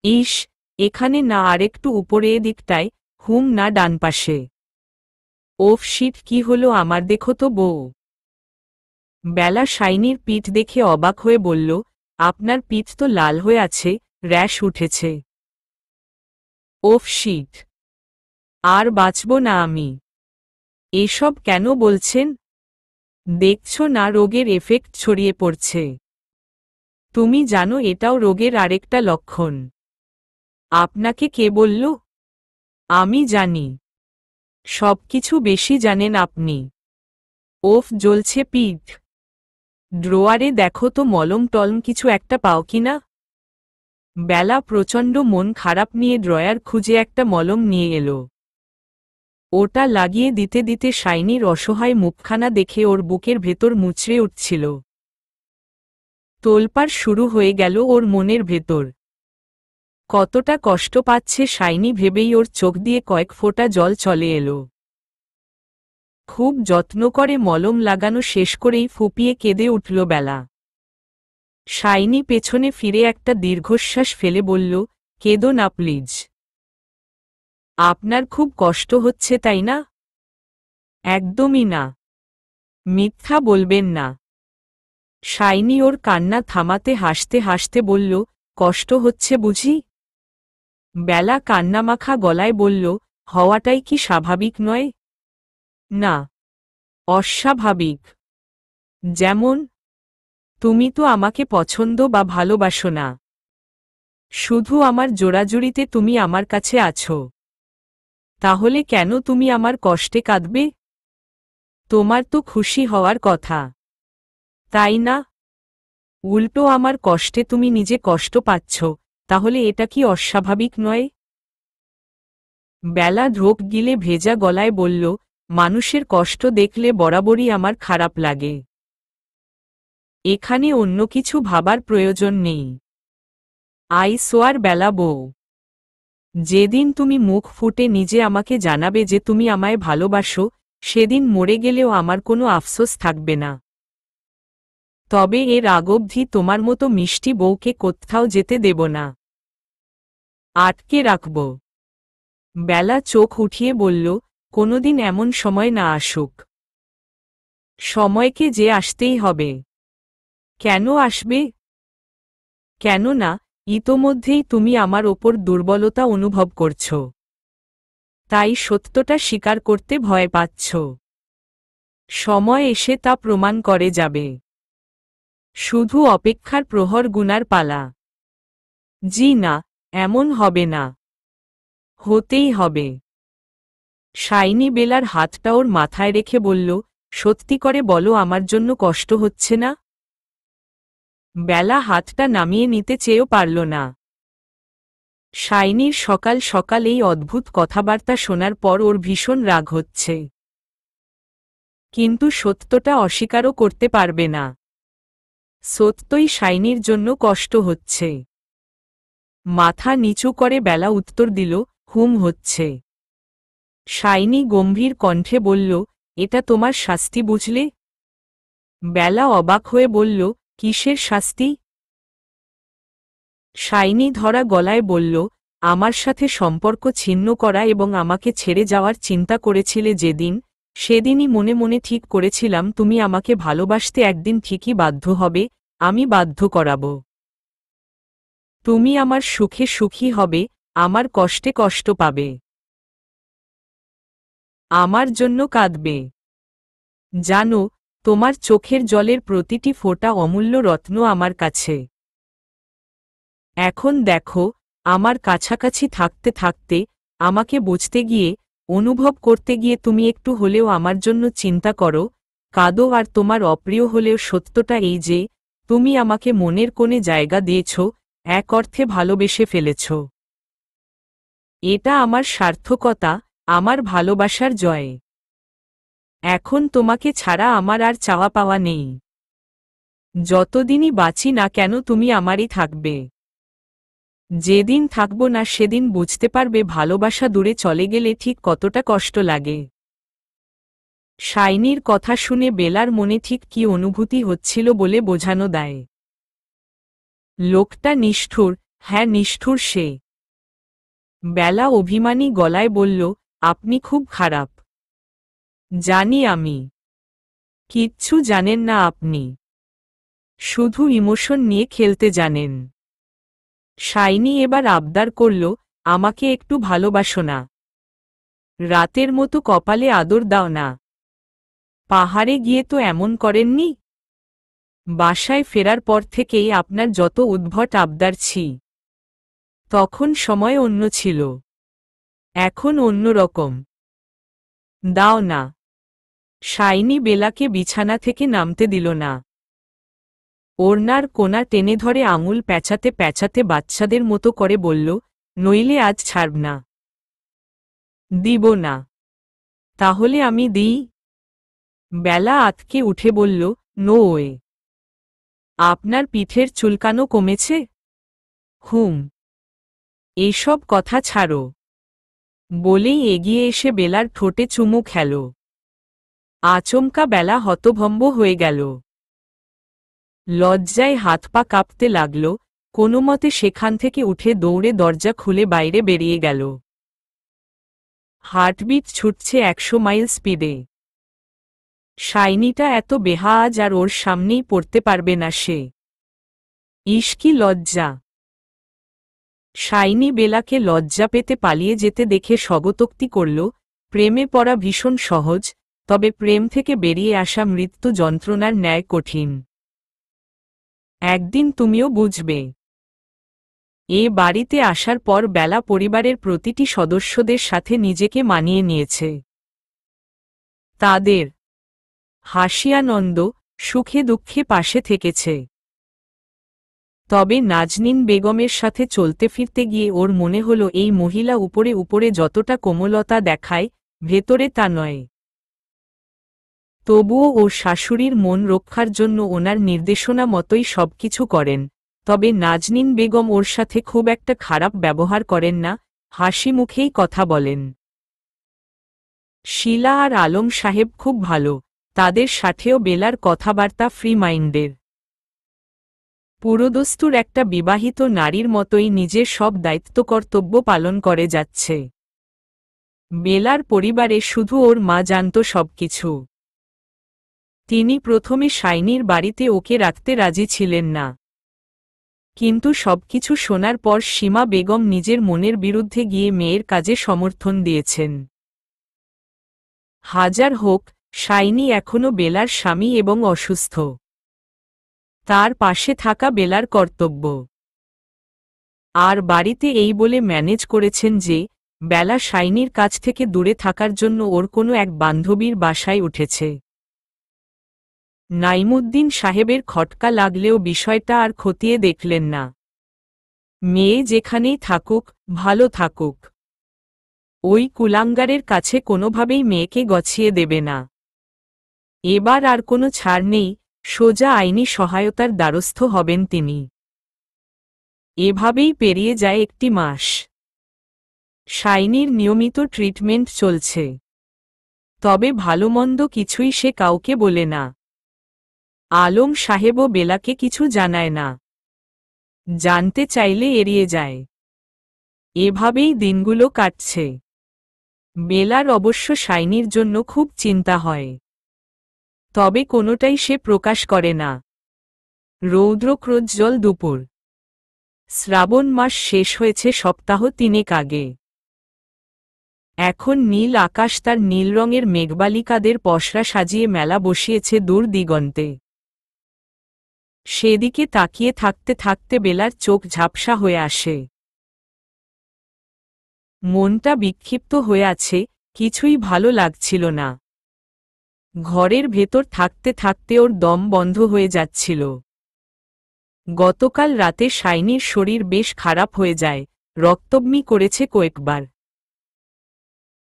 ইস, এখানে না, আরেকটু উপরে দিকটায়, হুম না ডান পাশে। ওফ শিট, কি হলো আমার, দেখো তো বউ। বেলা শাইনির পিঠ দেখে অবাক হয়ে বলল, আপনার পিঠ তো লাল হয়ে আছে, র্যাশ উঠেছে। ওফ শিট, আর বাঁচব না আমি। এসব কেন বলছেন? দেখছ না রোগের এফেক্ট ছড়িয়ে পড়ছে। তুমি জানো এটাও রোগের আরেকটা লক্ষণ। আপনাকে কে বলল? আমি জানি। সবকিছু বেশি জানেন আপনি। ওফ, জ্বলছে পিঠ। ড্রোয়ারে দেখো তো মলম টলম কিছু একটা পাও কিনা। বেলা প্রচণ্ড মন খারাপ নিয়ে ড্রয়ার খুঁজে একটা মলম নিয়ে এলো। ওটা লাগিয়ে দিতে দিতে শাইনির অসহায় মুখখানা দেখে ওর বুকের ভেতর মুচড়ে উঠছিল। তোলপাড় শুরু হয়ে গেল ওর মনের ভেতর। কতটা কষ্ট পাচ্ছে শাইনি ভেবেই ওর চোখ দিয়ে কয়েক ফোঁটা জল চলে এলো। খুব যত্ন করে মলম লাগানো শেষ করেই ফুপিয়ে কেঁদে উঠল বেলা। শাইনি পেছনে ফিরে একটা দীর্ঘশ্বাস ফেলে বলল, কেঁদো না প্লিজ। আপনার খুব কষ্ট হচ্ছে তাই না? একদমই না। মিথ্যা বলবেন না। শাইনি ওর কান্না থামাতে হাসতে হাসতে বলল, কষ্ট হচ্ছে বুঝি? বেলা কান্নামাখা গলায় বলল, হওয়াটাই কি স্বাভাবিক নয়? না, অস্বাভাবিক। যেমন, তুমি তো আমাকে পছন্দ বা ভালোবাসো না। শুধু আমার জোড়াজুড়িতে তুমি আমার কাছে আছো। তাহলে কেন তুমি আমার কষ্টে কাঁদবে? তোমার তো খুশি হওয়ার কথা, তাই না? উল্টো আমার কষ্টে তুমি নিজে কষ্ট পাচ্ছ, তাহলে এটা কি অস্বাভাবিক নয়? বেলা ঢোক গিলে ভেজা গলায় বলল, মানুষের কষ্ট দেখলে বরাবরই আমার খারাপ লাগে। এখানে অন্য কিছু ভাবার প্রয়োজন নেই। আই সোয়ার বেলা বউ, যেদিন তুমি মুখ ফুটে নিজে আমাকে জানাবে যে তুমি আমায় ভালোবাসো, সেদিন মরে গেলেও আমার কোনো আফসোস থাকবে না। তবে এর আগ অবধি তোমার মতো মিষ্টি বউকে কোথাও যেতে দেব না। আটকে রাখব। বেলা চোখ উঠিয়ে বলল, কোনোদিন এমন সময় না আসুক। সময়কে যে আসতেই হবে। কেন আসবে? কেন না, ইতোমধ্যেই তুমি আমার ওপর দুর্বলতা অনুভব করছ। তাই সত্যটা স্বীকার করতে ভয় পাচ্ছ। সময় এসে তা প্রমাণ করে যাবে। শুধু অপেক্ষার প্রহর গুনার পালা। জি না, এমন হবে না। হতেই হবে। শাইনি বেলার হাতটা ওর মাথায় রেখে বলল, সত্যি করে বলো আমার জন্য কষ্ট হচ্ছে না? বেলা হাতটা নামিয়ে নিতে চেয়েও পারল না। শাইনির সকাল সকাল এই অদ্ভুত কথাবার্তা শোনার পর ওর ভীষণ রাগ হচ্ছে। কিন্তু সত্যটা অস্বীকারও করতে পারবে না। সত্যই শাইনির জন্য কষ্ট হচ্ছে। মাথা নিচু করে বেলা উত্তর দিল, হুম হচ্ছে। শাইনি গম্ভীর কণ্ঠে বলল, এটা তোমার শাস্তি বুঝলে? বেলা অবাক হয়ে বলল, কিসের শাস্তি? শাইনি ধরা গলায় বলল, আমার সাথে সম্পর্ক ছিন্ন করা এবং আমাকে ছেড়ে যাওয়ার চিন্তা করেছিলে যেদিন, সেদিনই মনে মনে ঠিক করেছিলাম তুমি আমাকে ভালোবাসতে একদিন ঠিকই বাধ্য হবে, আমি বাধ্য করাব। তুমি আমার সুখে সুখী হবে, আমার কষ্টে কষ্ট পাবে। আমার জন্য কাঁদবে। জানো, তোমার চোখের জলের প্রতিটি ফোঁটা অমূল্য রত্ন আমার কাছে। এখন দেখো, আমার কাছাকাছি থাকতে থাকতে, আমাকে বুঝতে গিয়ে, অনুভব করতে গিয়ে তুমি একটু হলেও আমার জন্য চিন্তা করো, কাঁদো আর তোমার অপ্রিয় হলেও সত্যটা এই যে, তুমি আমাকে মনের কোণে জায়গা দিয়েছ, এক অর্থে ভালোবেসে ফেলেছ। এটা আমার সার্থকতা, আমার ভালোবাসার জয়। এখন তোমাকে ছাড়া আমার আর চাওয়া পাওয়া নেই। যতদিনই বাঁচি না কেন তুমি আমারই থাকবে। যেদিন থাকব না সেদিন বুঝতে পারবে ভালোবাসা দূরে চলে গেলে ঠিক কতটা কষ্ট লাগে। শাইনির কথা শুনে বেলার মনে ঠিক কি অনুভূতি হচ্ছিল বলে বোঝানো দেয়। লোকটা নিষ্ঠুর, হ্যাঁ নিষ্ঠুর সে। বেলা অভিমানী গলায় বলল, আপনি খুব খারাপ। জানি আমি। কিচ্ছু জানেন না আপনি। শুধু ইমোশন নিয়ে খেলতে জানেন। শাইনি এবার আবদার করল, আমাকে একটু ভালোবাসো না। রাতের মতো কপালে আদর দাও না। পাহাড়ে গিয়ে তো এমন করেননি। বাসায় ফেরার পর থেকেই আপনার যত উদ্ভট আবদার ছি। তখন সময় অন্য ছিল। এখন অন্য রকম। দাও না। শাইনি বেলাকে বিছানা থেকে নামতে দিল না। ওড়নার কোনা টেনে ধরে আঙুল প্যাঁচাতে প্যাঁচাতে বাচ্চাদের মতো করে বলল, নইলে আজ ছাড়ব না। দিব না। তাহলে আমি দিই? বেলা আতকে উঠে বলল, নো ওয়ে। আপনার পিঠের চুলকানো কমেছে? হুম। এইসব কথা ছাড়ো। বলেই এগিয়ে এসে বেলার ঠোঁটে চুমু খেল। আচমকা বেলা হতভম্ব হয়ে গেল। লজ্জায় হাত পা কাঁপতে লাগল, কোনোমতে সেখান থেকে উঠে দৌড়ে দরজা খুলে বাইরে বেরিয়ে গেল। হার্টবিট ছুটছে 100 মাইল স্পিডে। শাইনিটা এত বেহাজ আর ওর সামনেই পড়তে পারবে না সে। ইস কি লজ্জা! শাইনি বেলাকে লজ্জা পেতে পালিয়ে যেতে দেখে স্বগতোক্তি করল, প্রেমে পড়া ভীষণ সহজ, তবে প্রেম থেকে বেরিয়ে আসা মৃত্যু যন্ত্রণার ন্যায় কঠিন। একদিন তুমিও বুঝবে। এ বাড়িতে আসার পর বেলা পরিবারের প্রতিটি সদস্যদের সাথে নিজেকে মানিয়ে নিয়েছে। তাদের হাসি-আনন্দ, সুখে দুঃখে পাশে থেকেছে। তবে নাজনীন বেগমের সাথে চলতে ফিরতে গিয়ে ওর মনে হল এই মহিলা উপরে উপরে যতটা কোমলতা দেখায়, ভেতরে তা নয়। তবুও ওর শাশুড়ির মন রক্ষার জন্য ওনার নির্দেশনা মতোই সবকিছু করেন, তবে নাজনীন বেগম ওর সাথে খুব একটা খারাপ ব্যবহার করেন না, হাসি মুখেই কথা বলেন। শিলা আর আলম সাহেব খুব ভালো, তাদের সাথেও বেলার কথাবার্তা ফ্রি মাইন্ডের। পুরোদস্তুর একটা বিবাহিত নারীর মতোই নিজের সব দায়িত্ব কর্তব্য পালন করে যাচ্ছে। বেলার পরিবারে শুধু ওর মা জানত সবকিছু। তিনি প্রথমে শাইনির বাড়িতে ওকে রাখতে রাজি ছিলেন না, কিন্তু সবকিছু শোনার পর সীমা বেগম নিজের মনের বিরুদ্ধে গিয়ে মেয়ের কাজে সমর্থন দিয়েছেন। হাজার হোক, শাইনি এখনো বেলার স্বামী এবং অসুস্থ। তার পাশে থাকা বেলার কর্তব্য। আর বাড়িতে এই বলে ম্যানেজ করেছেন যে, বেলা শাইনির কাছ থেকে দূরে থাকার জন্য ওর কোনো এক বান্ধবীর বাসায় উঠেছে। নাইমুদ্দিন সাহেবের খটকা লাগলেও বিষয়টা আর খতিয়ে দেখলেন না। মেয়ে যেখানেই থাকুক, ভালো থাকুক। ওই কুলাঙ্গারের কাছে কোনোভাবেই মেয়েকে গছিয়ে দেবে না। এবার আর কোনো ছাড় নেই, সোজা আইনি সহায়তার দ্বারস্থ হবেন তিনি। এভাবেই পেরিয়ে যায় একটি মাস। শাইনির নিয়মিত ট্রিটমেন্ট চলছে। তবে ভালোমন্দ কিছুই সে কাউকে বলে না। আলম সাহেবও বেলাকে কিছু জানায় না। জানতে চাইলে এড়িয়ে যায়। এভাবেই দিনগুলো কাটছে। বেলার অবশ্য শাইনির জন্য খুব চিন্তা হয়। তবে কোনোটাই সে প্রকাশ করে না। রৌদ্রপ্রজ্জ্বল দুপুর। শ্রাবণ মাস শেষ হয়েছে সপ্তাহ 3 আগে। এখন নীল আকাশ তার নীল রঙের মেঘবালিকাদের পসরা সাজিয়ে মেলা বসিয়েছে দূর দিগন্তে। সেদিকে তাকিয়ে থাকতে থাকতে বেলার চোখ ঝাপসা হয়ে আসে। মনটা বিক্ষিপ্ত হয়ে আছে, কিছুই ভালো লাগছিল না। ঘরের ভেতর থাকতে থাকতে ওর দম বন্ধ হয়ে যাচ্ছিল। গতকাল রাতে শাইনির শরীর বেশ খারাপ হয়ে যায়, রক্তবমি করেছে কয়েকবার।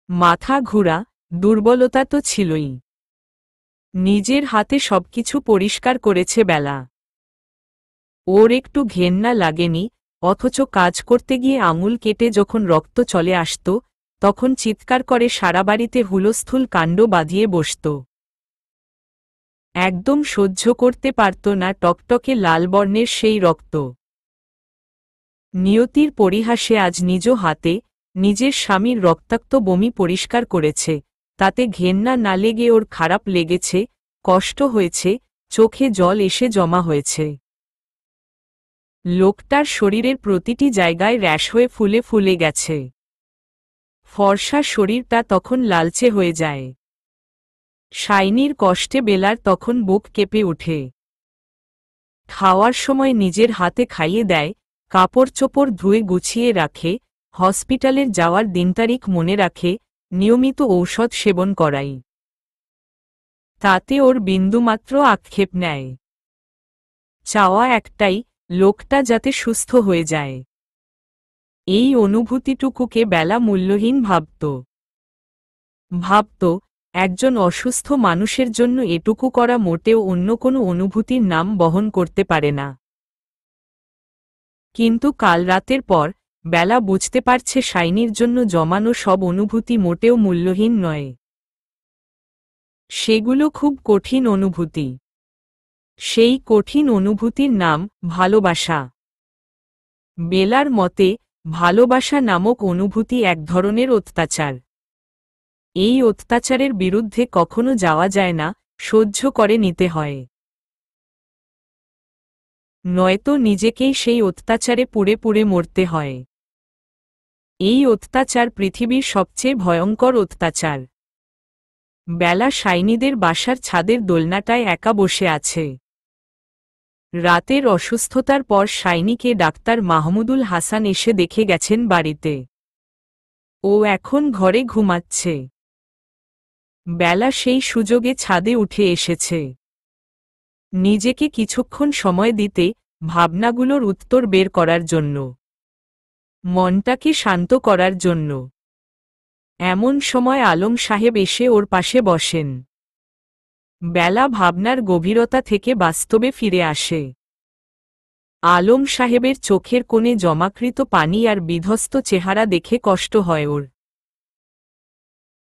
মাথা ঘুরা, দুর্বলতা তো ছিলই। নিজের হাতে সবকিছু পরিষ্কার করেছে বেলা। ওর একটু ঘেন্না লাগেনি, অথচ কাজ করতে গিয়ে আঙুল কেটে যখন রক্ত চলে আসত, তখন চিৎকার করে সারা বাড়িতে হুলস্থুল কাণ্ড বাঁধিয়ে বসত। একদম সহ্য করতে পারত না টকটকে লাল বর্ণের সেই রক্ত। নিয়তির পরিহাসে আজ নিজ হাতে নিজের স্বামীর রক্তাক্ত বমি পরিষ্কার করেছে, তাতে ঘেন্না না লেগে ওর খারাপ লেগেছে, কষ্ট হয়েছে, চোখে জল এসে জমা হয়েছে। লোকটার শরীরের প্রতিটি জায়গায় র্যাশ হয়ে ফুলে ফুলে গেছে। ফর্সা শরীরটা তখন লালচে হয়ে যায়। শাইনির কষ্টে বেলার তখন বুক কেঁপে ওঠে। খাওয়ার সময় নিজের হাতে খাইয়ে দেয়, কাপড় চোপড় ধুয়ে গুছিয়ে রাখে, হসপিটালের যাওয়ার দিনতারিখ মনে রাখে, নিয়মিত ঔষধ সেবন করাই। তাতে ওর বিন্দুমাত্র আক্ষেপ নেয়। চাওয়া একটাই, লোকটা যাতে সুস্থ হয়ে যায়। এই অনুভূতিটুকুকে বেলা মূল্যহীন ভাবত একজন অসুস্থ মানুষের জন্য এটুকু করা মোটেও অন্য কোনো অনুভূতির নাম বহন করতে পারে না। কিন্তু কাল রাতের পর বেলা বুঝতে পারছে শাইনির জন্য জমানো সব অনুভূতি মোটেও মূল্যহীন নয়। সেগুলো খুব কঠিন অনুভূতি। সেই কঠিন অনুভূতির নাম ভালোবাসা। বেলার মতে ভালোবাসা নামক অনুভূতি এক ধরনের অত্যাচার। এই অত্যাচারের বিরুদ্ধে কখনো যাওয়া যায় না, সহ্য করে নিতে হয়। নয়তো নিজেকেই সেই অত্যাচারে পুড়ে পুড়ে মরতে হয়। এই অত্যাচার পৃথিবীর সবচেয়ে ভয়ঙ্কর অত্যাচার। বেলা শাইনিদের বাসার ছাদের দোলনাটায় একা বসে আছে। রাতের অসুস্থতার পর শাইনিকে ডাক্তার মাহমুদুল হাসান এসে দেখে গেছেন বাড়িতে। ও এখন ঘরে ঘুমাচ্ছে। বেলা সেই সুযোগে ছাদে উঠে এসেছে নিজেকে কিছুক্ষণ সময় দিতে, ভাবনাগুলোর উত্তর বের করার জন্য, মনটাকে শান্ত করার জন্য। এমন সময় আলম সাহেব এসে ওর পাশে বসেন। বেলা ভাবনার গভীরতা থেকে বাস্তবে ফিরে আসে। আলম সাহেবের চোখের কোণে জমাকৃত পানি আর বিধ্বস্ত চেহারা দেখে কষ্ট হয় ওর।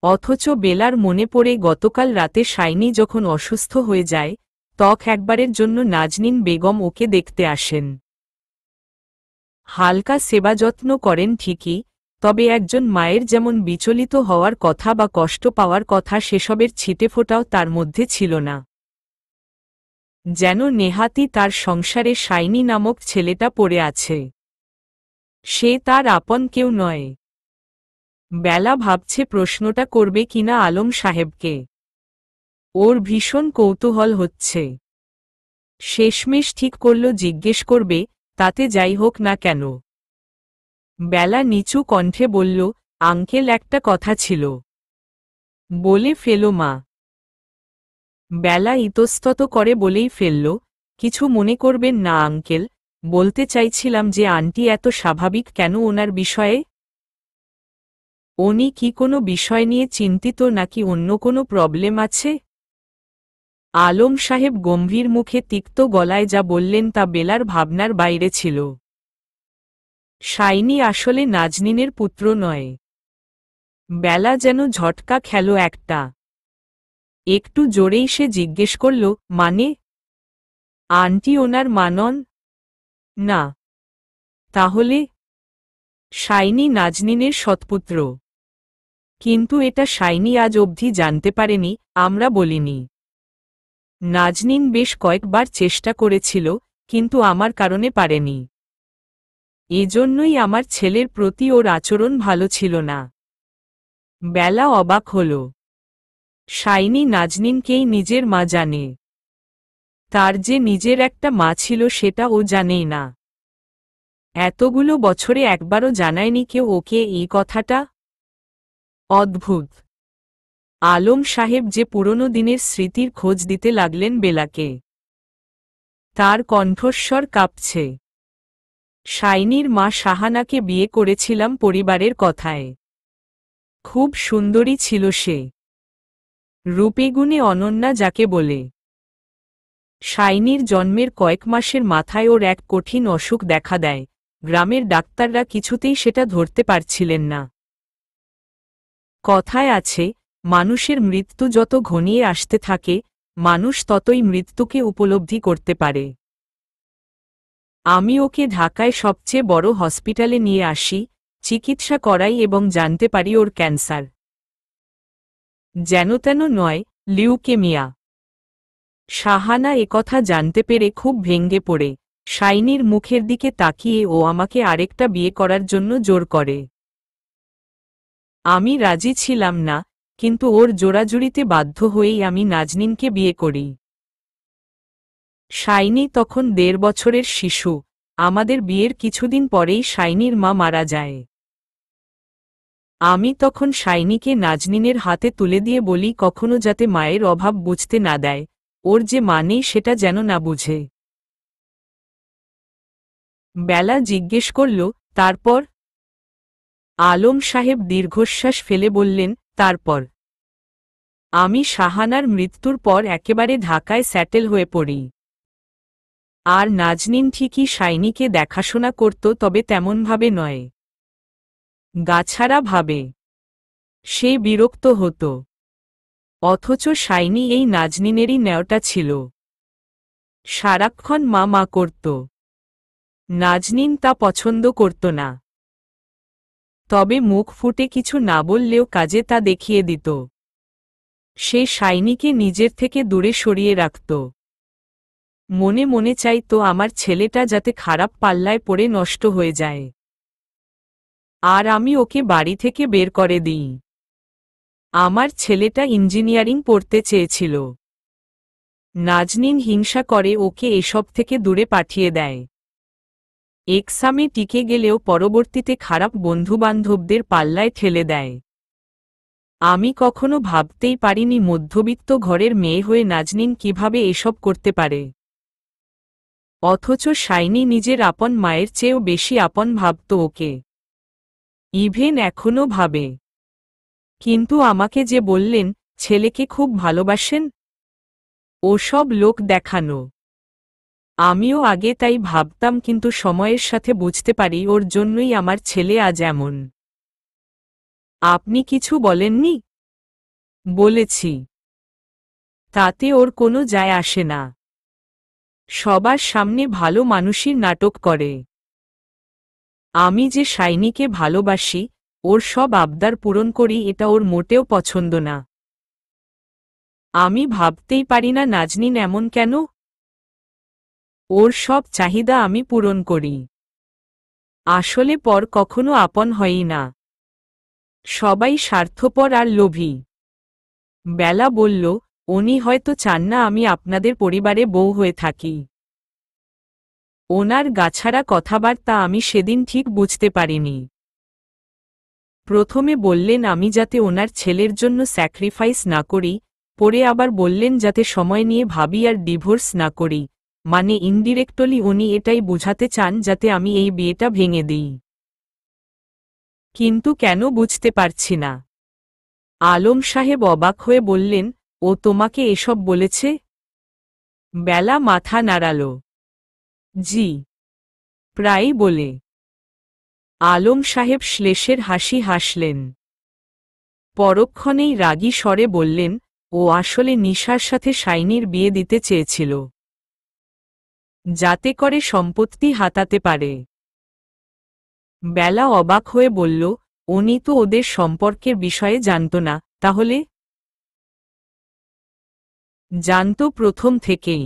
অথচ বেলার মনে পড়ে গতকাল রাতে শাইনি যখন অসুস্থ হয়ে যায়, একবারের জন্য নাজনীন বেগম ওকে দেখতে আসেন। হালকা সেবা যত্ন করেন ঠিকই, তবে একজন মায়ের যেমন বিচলিত হওয়ার কথা বা কষ্ট পাওয়ার কথা সেসবের ছিটেফোঁটাও তার মধ্যে ছিল না। যেন নেহাতি তার সংসারে শাইনি নামক ছেলেটা পড়ে আছে। সে তার আপন কেউ নয়। বেলা ভাবছে প্রশ্নটা করবে কিনা আলম সাহেবকে। ওর ভীষণ কৌতূহল হচ্ছে। শেষমেশ ঠিক করল জিজ্ঞেস করবে, তাতে যাই হোক না কেন। বেলা নিচু কণ্ঠে বলল, আঙ্কেল একটা কথা ছিল। বলে ফেলো মা। বেলা ইতস্তত করে বলেই ফেলল, কিছু মনে করবেন না আঙ্কেল, বলতে চাইছিলাম যে আন্টি এত স্বাভাবিক কেন ওনার বিষয়ে? উনি কি কোনো বিষয় নিয়ে চিন্তিত নাকি অন্য কোনো প্রবলেম আছে? আলম সাহেব গম্ভীর মুখে তিক্ত গলায় যা বললেন তা বেলার ভাবনার বাইরে ছিল। শাইনি আসলে নাজনীনের পুত্র নয়। বেলা যেন ঝটকা খেল একটা। একটু জোরেই সে জিজ্ঞেস করল, মানে? আন্টি ওনার মা নন? না। তাহলে? শাইনি নাজনীনের সৎপুত্র। কিন্তু এটা শাইনি আজ অবধি জানতে পারেনি, আমরা বলিনি। নাজনীন বেশ কয়েকবার চেষ্টা করেছিল, কিন্তু আমার কারণে পারেনি। এজন্যই আমার ছেলের প্রতি ওর আচরণ ভালো ছিল না। বেলা অবাক হল। শাইনি নাজনীনকেই নিজের মা জানে। তার যে নিজের একটা মা ছিল সেটা ও জানেই না। এতগুলো বছরে একবারও জানায়নি কেউ ওকে এই কথাটা। অদ্ভুত। আলম সাহেব যে পুরনো দিনের স্মৃতির খোঁজ দিতে লাগলেন বেলাকে। তার কণ্ঠস্বর কাঁপছে। শাইনির মা শাহানাকে বিয়ে করেছিলাম পরিবারের কথায়। খুব সুন্দরী ছিল সে। রূপেগুণে অনন্যা যাকে বলে। শাইনির জন্মের কয়েক মাসের মাথায় ওর এক কঠিন অসুখ দেখা দেয়। গ্রামের ডাক্তাররা কিছুতেই সেটা ধরতে পারছিলেন না। কথায় আছে, মানুষের মৃত্যু যত ঘনিয়ে আসতে থাকে, মানুষ ততই মৃত্যুকে উপলব্ধি করতে পারে। আমি ওকে ঢাকায় সবচেয়ে বড় হসপিটালে নিয়ে আসি, চিকিৎসা করাই এবং জানতে পারি ওর ক্যান্সার। যেনতেন নয়, লিউকেমিয়া। শাহানা একথা জানতে পেরে খুব ভেঙ্গে পড়ে, শাইনির মুখের দিকে তাকিয়ে ও আমাকে আরেকটা বিয়ে করার জন্য জোর করে। আমি রাজি ছিলাম না, কিন্তু ওর জোরাজুরিতে বাধ্য হয়েই আমি নাজনীনকে বিয়ে করি। শাইনি তখন ১.৫ বছরের শিশু। আমাদের বিয়ের কিছুদিন পরেই শাইনির মা মারা যায়। আমি তখন শাইনিকে নাজনীনের হাতে তুলে দিয়ে বলি কখনো যাতে মায়ের অভাব বুঝতে না দেয়, ওর যে মা নেই সেটা যেন না বুঝে। বেলা জিজ্ঞেস করল, তারপর? আলম সাহেব দীর্ঘশ্বাস ফেলে বললেন, তারপর আমি শাহানার মৃত্যুর পর একেবারে ঢাকায় স্যাটেল হয়ে পড়ি। আর নাজনীন ঠিকই শাইনিকে দেখাশোনা করত, তবে তেমনভাবে নয়, গাছাড়া ভাবে। সে বিরক্ত হতো। অথচ শাইনি এই নাজনীনেরই ন্যাওটা ছিল। সারাক্ষণ মা মা করত। নাজনীন তা পছন্দ করত না। তবে মুখ ফুটে কিছু না বললেও কাজে তা দেখিয়ে দিত। সে শাইনিকে নিজের থেকে দূরে সরিয়ে রাখত। মনে মনে চাইতো আমার ছেলেটা যাতে খারাপ পাল্লায় পড়ে নষ্ট হয়ে যায়, আর আমি ওকে বাড়ি থেকে বের করে দিই। আমার ছেলেটা ইঞ্জিনিয়ারিং পড়তে চেয়েছিল। নাজনীন হিংসা করে ওকে এসব থেকে দূরে পাঠিয়ে দেয়। এক্সামে টিকে গেলেও পরবর্তীতে খারাপ বন্ধুবান্ধবদের পাল্লায় ঠেলে দেয়। আমি কখনো ভাবতেই পারিনি মধ্যবিত্ত ঘরের মেয়ে হয়ে নাজনীন কিভাবে এসব করতে পারে। অথচ শাইনি নিজের আপন মায়ের চেয়েও বেশি আপন ভাবত ওকে। ইভেন এখনও ভাবে। কিন্তু আমাকে যে বললেন ছেলেকে খুব ভালোবাসেন, ওসব লোক দেখানো। আমিও আগে তাই ভাবতাম, কিন্তু সময়ের সাথে বুঝতে পারি ওর জন্যই আমার ছেলে আজ এমন। আপনি কিছু বলেননি? বলেছি। তাতে ওর কোনো যায় আসে না। সবার সামনে ভালো মানুষের নাটক করে। আমি যে শাইনিকে ভালোবাসি, ওর সব আবদার পূরণ করি, এটা ওর মোটেও পছন্দ না। আমি ভাবতেই পারি না নাজনীন এমন কেন। ওর সব চাহিদা আমি পূরণ করি। আসলে পর কখনো আপন হয়ই না। সবাই স্বার্থপর আর লোভী। বেলা বলল, উনি হয়তো চান না আমি আপনাদের পরিবারে বউ হয়ে থাকি। ওনার গাছাড়া কথাবার্তা আমি সেদিন ঠিক বুঝতে পারিনি। প্রথমে বললেন আমি যাতে ওনার ছেলের জন্য স্যাক্রিফাইস না করি, পরে আবার বললেন যাতে সময় নিয়ে ভাবি আর ডিভোর্স না করি, মানে ইনডিরেক্টলি উনি এটাই বোঝাতে চান যাতে আমি এই বিয়েটা ভেঙে দিই। কিন্তু কেন বুঝতে পারছি না। আলম সাহেব অবাক হয়ে বললেন, ও তোমাকে এসব বলেছে? বেলা মাথা নাড়াল। জি, প্রায়ই বলে। আলম সাহেব শ্লেষের হাসি হাসলেন। পরক্ষণেই রাগী স্বরে বললেন, ও আসলে নিশার সাথে শাইনির বিয়ে দিতে চেয়েছিল, যাতে করে সম্পত্তি হাতাতে পারে। বেলা অবাক হয়ে বলল, উনি তো ওদের সম্পর্কের বিষয়ে জানত না, তাহলে? জানত প্রথম থেকেই।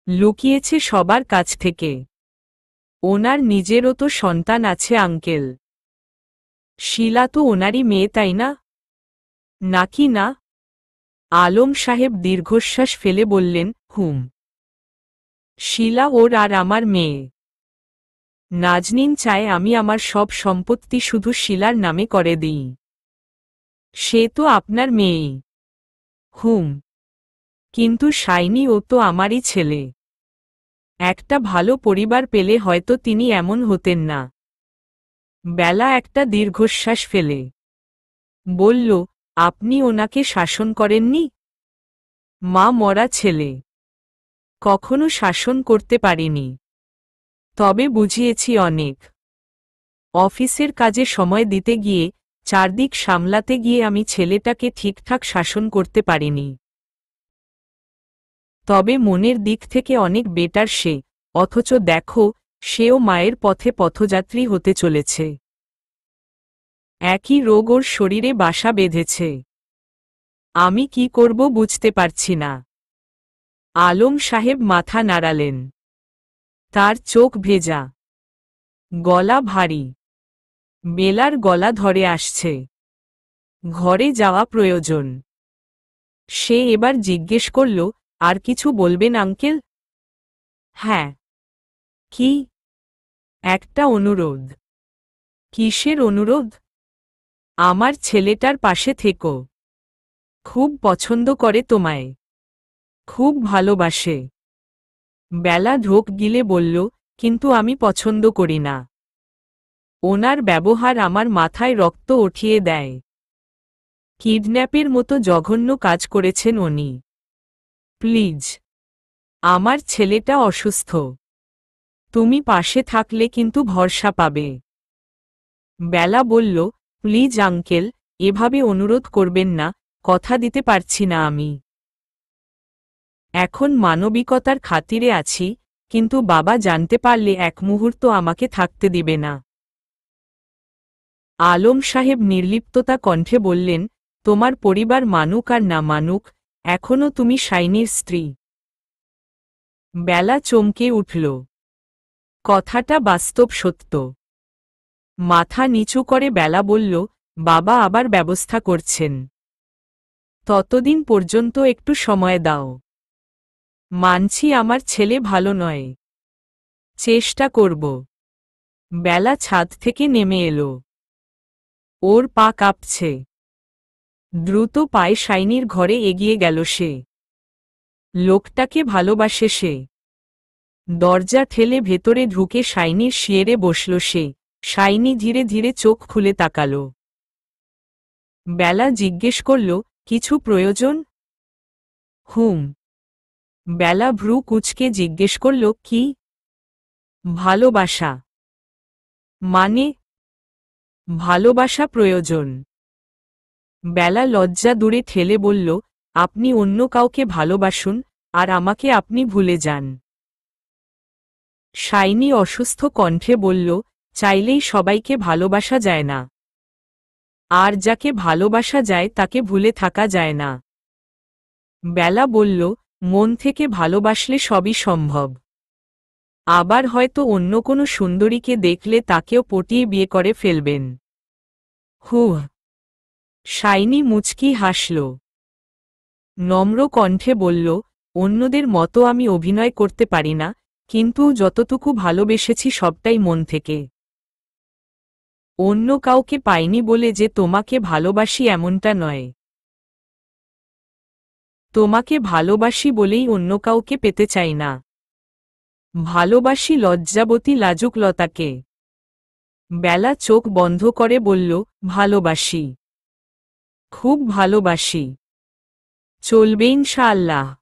লুকিয়েছে সবার কাছ থেকে। ওনার নিজেরও তো সন্তান আছে আঙ্কেল। শিলা তো ওনারই মেয়ে, তাই না? নাকি না? আলম সাহেব দীর্ঘশ্বাস ফেলে বললেন, হুম। শিলা ওর আর আমার মেয়ে। নাজনীন চায় আমি আমার সব সম্পত্তি শুধু শিলার নামে করে দিই। সে তো আপনার মেয়েই। হুম। কিন্তু শাইনি ও তো আমারই ছেলে। একটা ভালো পরিবার পেলে হয়তো তিনি এমন হতেন না। বেলা একটা দীর্ঘশ্বাস ফেলে বলল, আপনি ওনাকে শাসন করেননি? মা মরা ছেলে, কখনো শাসন করতে পারিনি। তবে বুঝিয়েছি অনেক। অফিসের কাজে সময় দিতে গিয়ে, চারদিক সামলাতে গিয়ে আমি ছেলেটাকে ঠিকঠাক শাসন করতে পারিনি। তবে মনের দিক থেকে অনেক বেটার সে, অথচ দেখো, সেও মায়ের পথে পথযাত্রী হতে চলেছে। একই রোগ ওর শরীরে বাসা বেঁধেছে। আমি কি করব বুঝতে পারছি না। আলম সাহেব মাথা নাড়ালেন। তার চোখ ভেজা, গলা ভারী। বেলার গলা ধরে আসছে। ঘরে যাওয়া প্রয়োজন। সে এবার জিজ্ঞেস করল, আর কিছু বলবেন আঙ্কেল? হ্যাঁ। কি? একটা অনুরোধ। কিসের অনুরোধ? আমার ছেলেটার পাশে থেকো। খুব পছন্দ করে তোমায়। খুব ভালোবাসে। বেলা ঢোক গিলে বলল, কিন্তু আমি পছন্দ করি না। ওনার ব্যবহার আমার মাথায় রক্ত উঠিয়ে দেয়। কিডন্যাপের মতো জঘন্য কাজ করেছেন উনি। প্লিজ, আমার ছেলেটা অসুস্থ। তুমি পাশে থাকলে কিন্তু ভরসা পাবে। বেলা বলল, প্লিজ আঙ্কেল, এভাবে অনুরোধ করবেন না, কথা দিতে পারছি না আমি। এখন মানবিকতার খাতিরে আছি, কিন্তু বাবা জানতে পারলে এক মুহূর্ত আমাকে থাকতে দিবে না। আলম সাহেব নির্লিপ্ততা কণ্ঠে বললেন, তোমার পরিবার মানুক আর না মানুক, এখনও তুমি শাইনির স্ত্রী। বেলা চমকে উঠল। কথাটা বাস্তব সত্য। মাথা নিচু করে বেলা বলল, বাবা আবার ব্যবস্থা করছেন। ততদিন পর্যন্ত একটু সময় দাও। মানছি আমার ছেলে ভালো নয়। চেষ্টা করব। বেলা ছাদ থেকে নেমে এলো। ওর পা কাঁপছে। দ্রুত পায়ে শাইনির ঘরে এগিয়ে গেল সে। লোকটাকে ভালোবাসে সে। দরজা ঠেলে ভেতরে ঢুকে শাইনির শিয়েরে বসল সে। শাইনি ধীরে ধীরে চোখ খুলে তাকাল। বেলা জিজ্ঞেস করল, কিছু প্রয়োজন? হুম। বেলা ভ্রু কুঁচকে জিজ্ঞেস করল, কি? ভালোবাসা। মানে? ভালোবাসা প্রয়োজন। বেলা লজ্জা দূরে ঠেলে বলল, আপনি অন্য কাউকে ভালোবাসুন, আর আমাকে আপনি ভুলে যান। শাইনি অসুস্থ কণ্ঠে বলল, চাইলেই সবাইকে ভালোবাসা যায় না। আর যাকে ভালোবাসা যায় তাকে ভুলে থাকা যায় না। বেলা বলল, মন থেকে ভালোবাসলে সবই সম্ভব। আবার হয়তো অন্য কোনো সুন্দরীকে দেখলে তাকেও পটিয়ে বিয়ে করে ফেলবেন। হুহ। শাইনি মুচকি হাসল। নম্র কণ্ঠে বলল, অন্যদের মতো আমি অভিনয় করতে পারি না, কিন্তু যতটুকু ভালোবেসেছি সবটাই মন থেকে। অন্য কাউকে পাইনি বলে যে তোমাকে ভালোবাসি এমনটা নয়। তোমাকে ভালোবাসি বলেই অন্য কাউকে পেতে চাই না। ভালোবাসি লজ্জাবতী লাজুক লতাকে। বেলা চোখ বন্ধ করে বলল, ভালোবাসি। খুব ভালোবাসি। চলবে ইনশাআল্লাহ।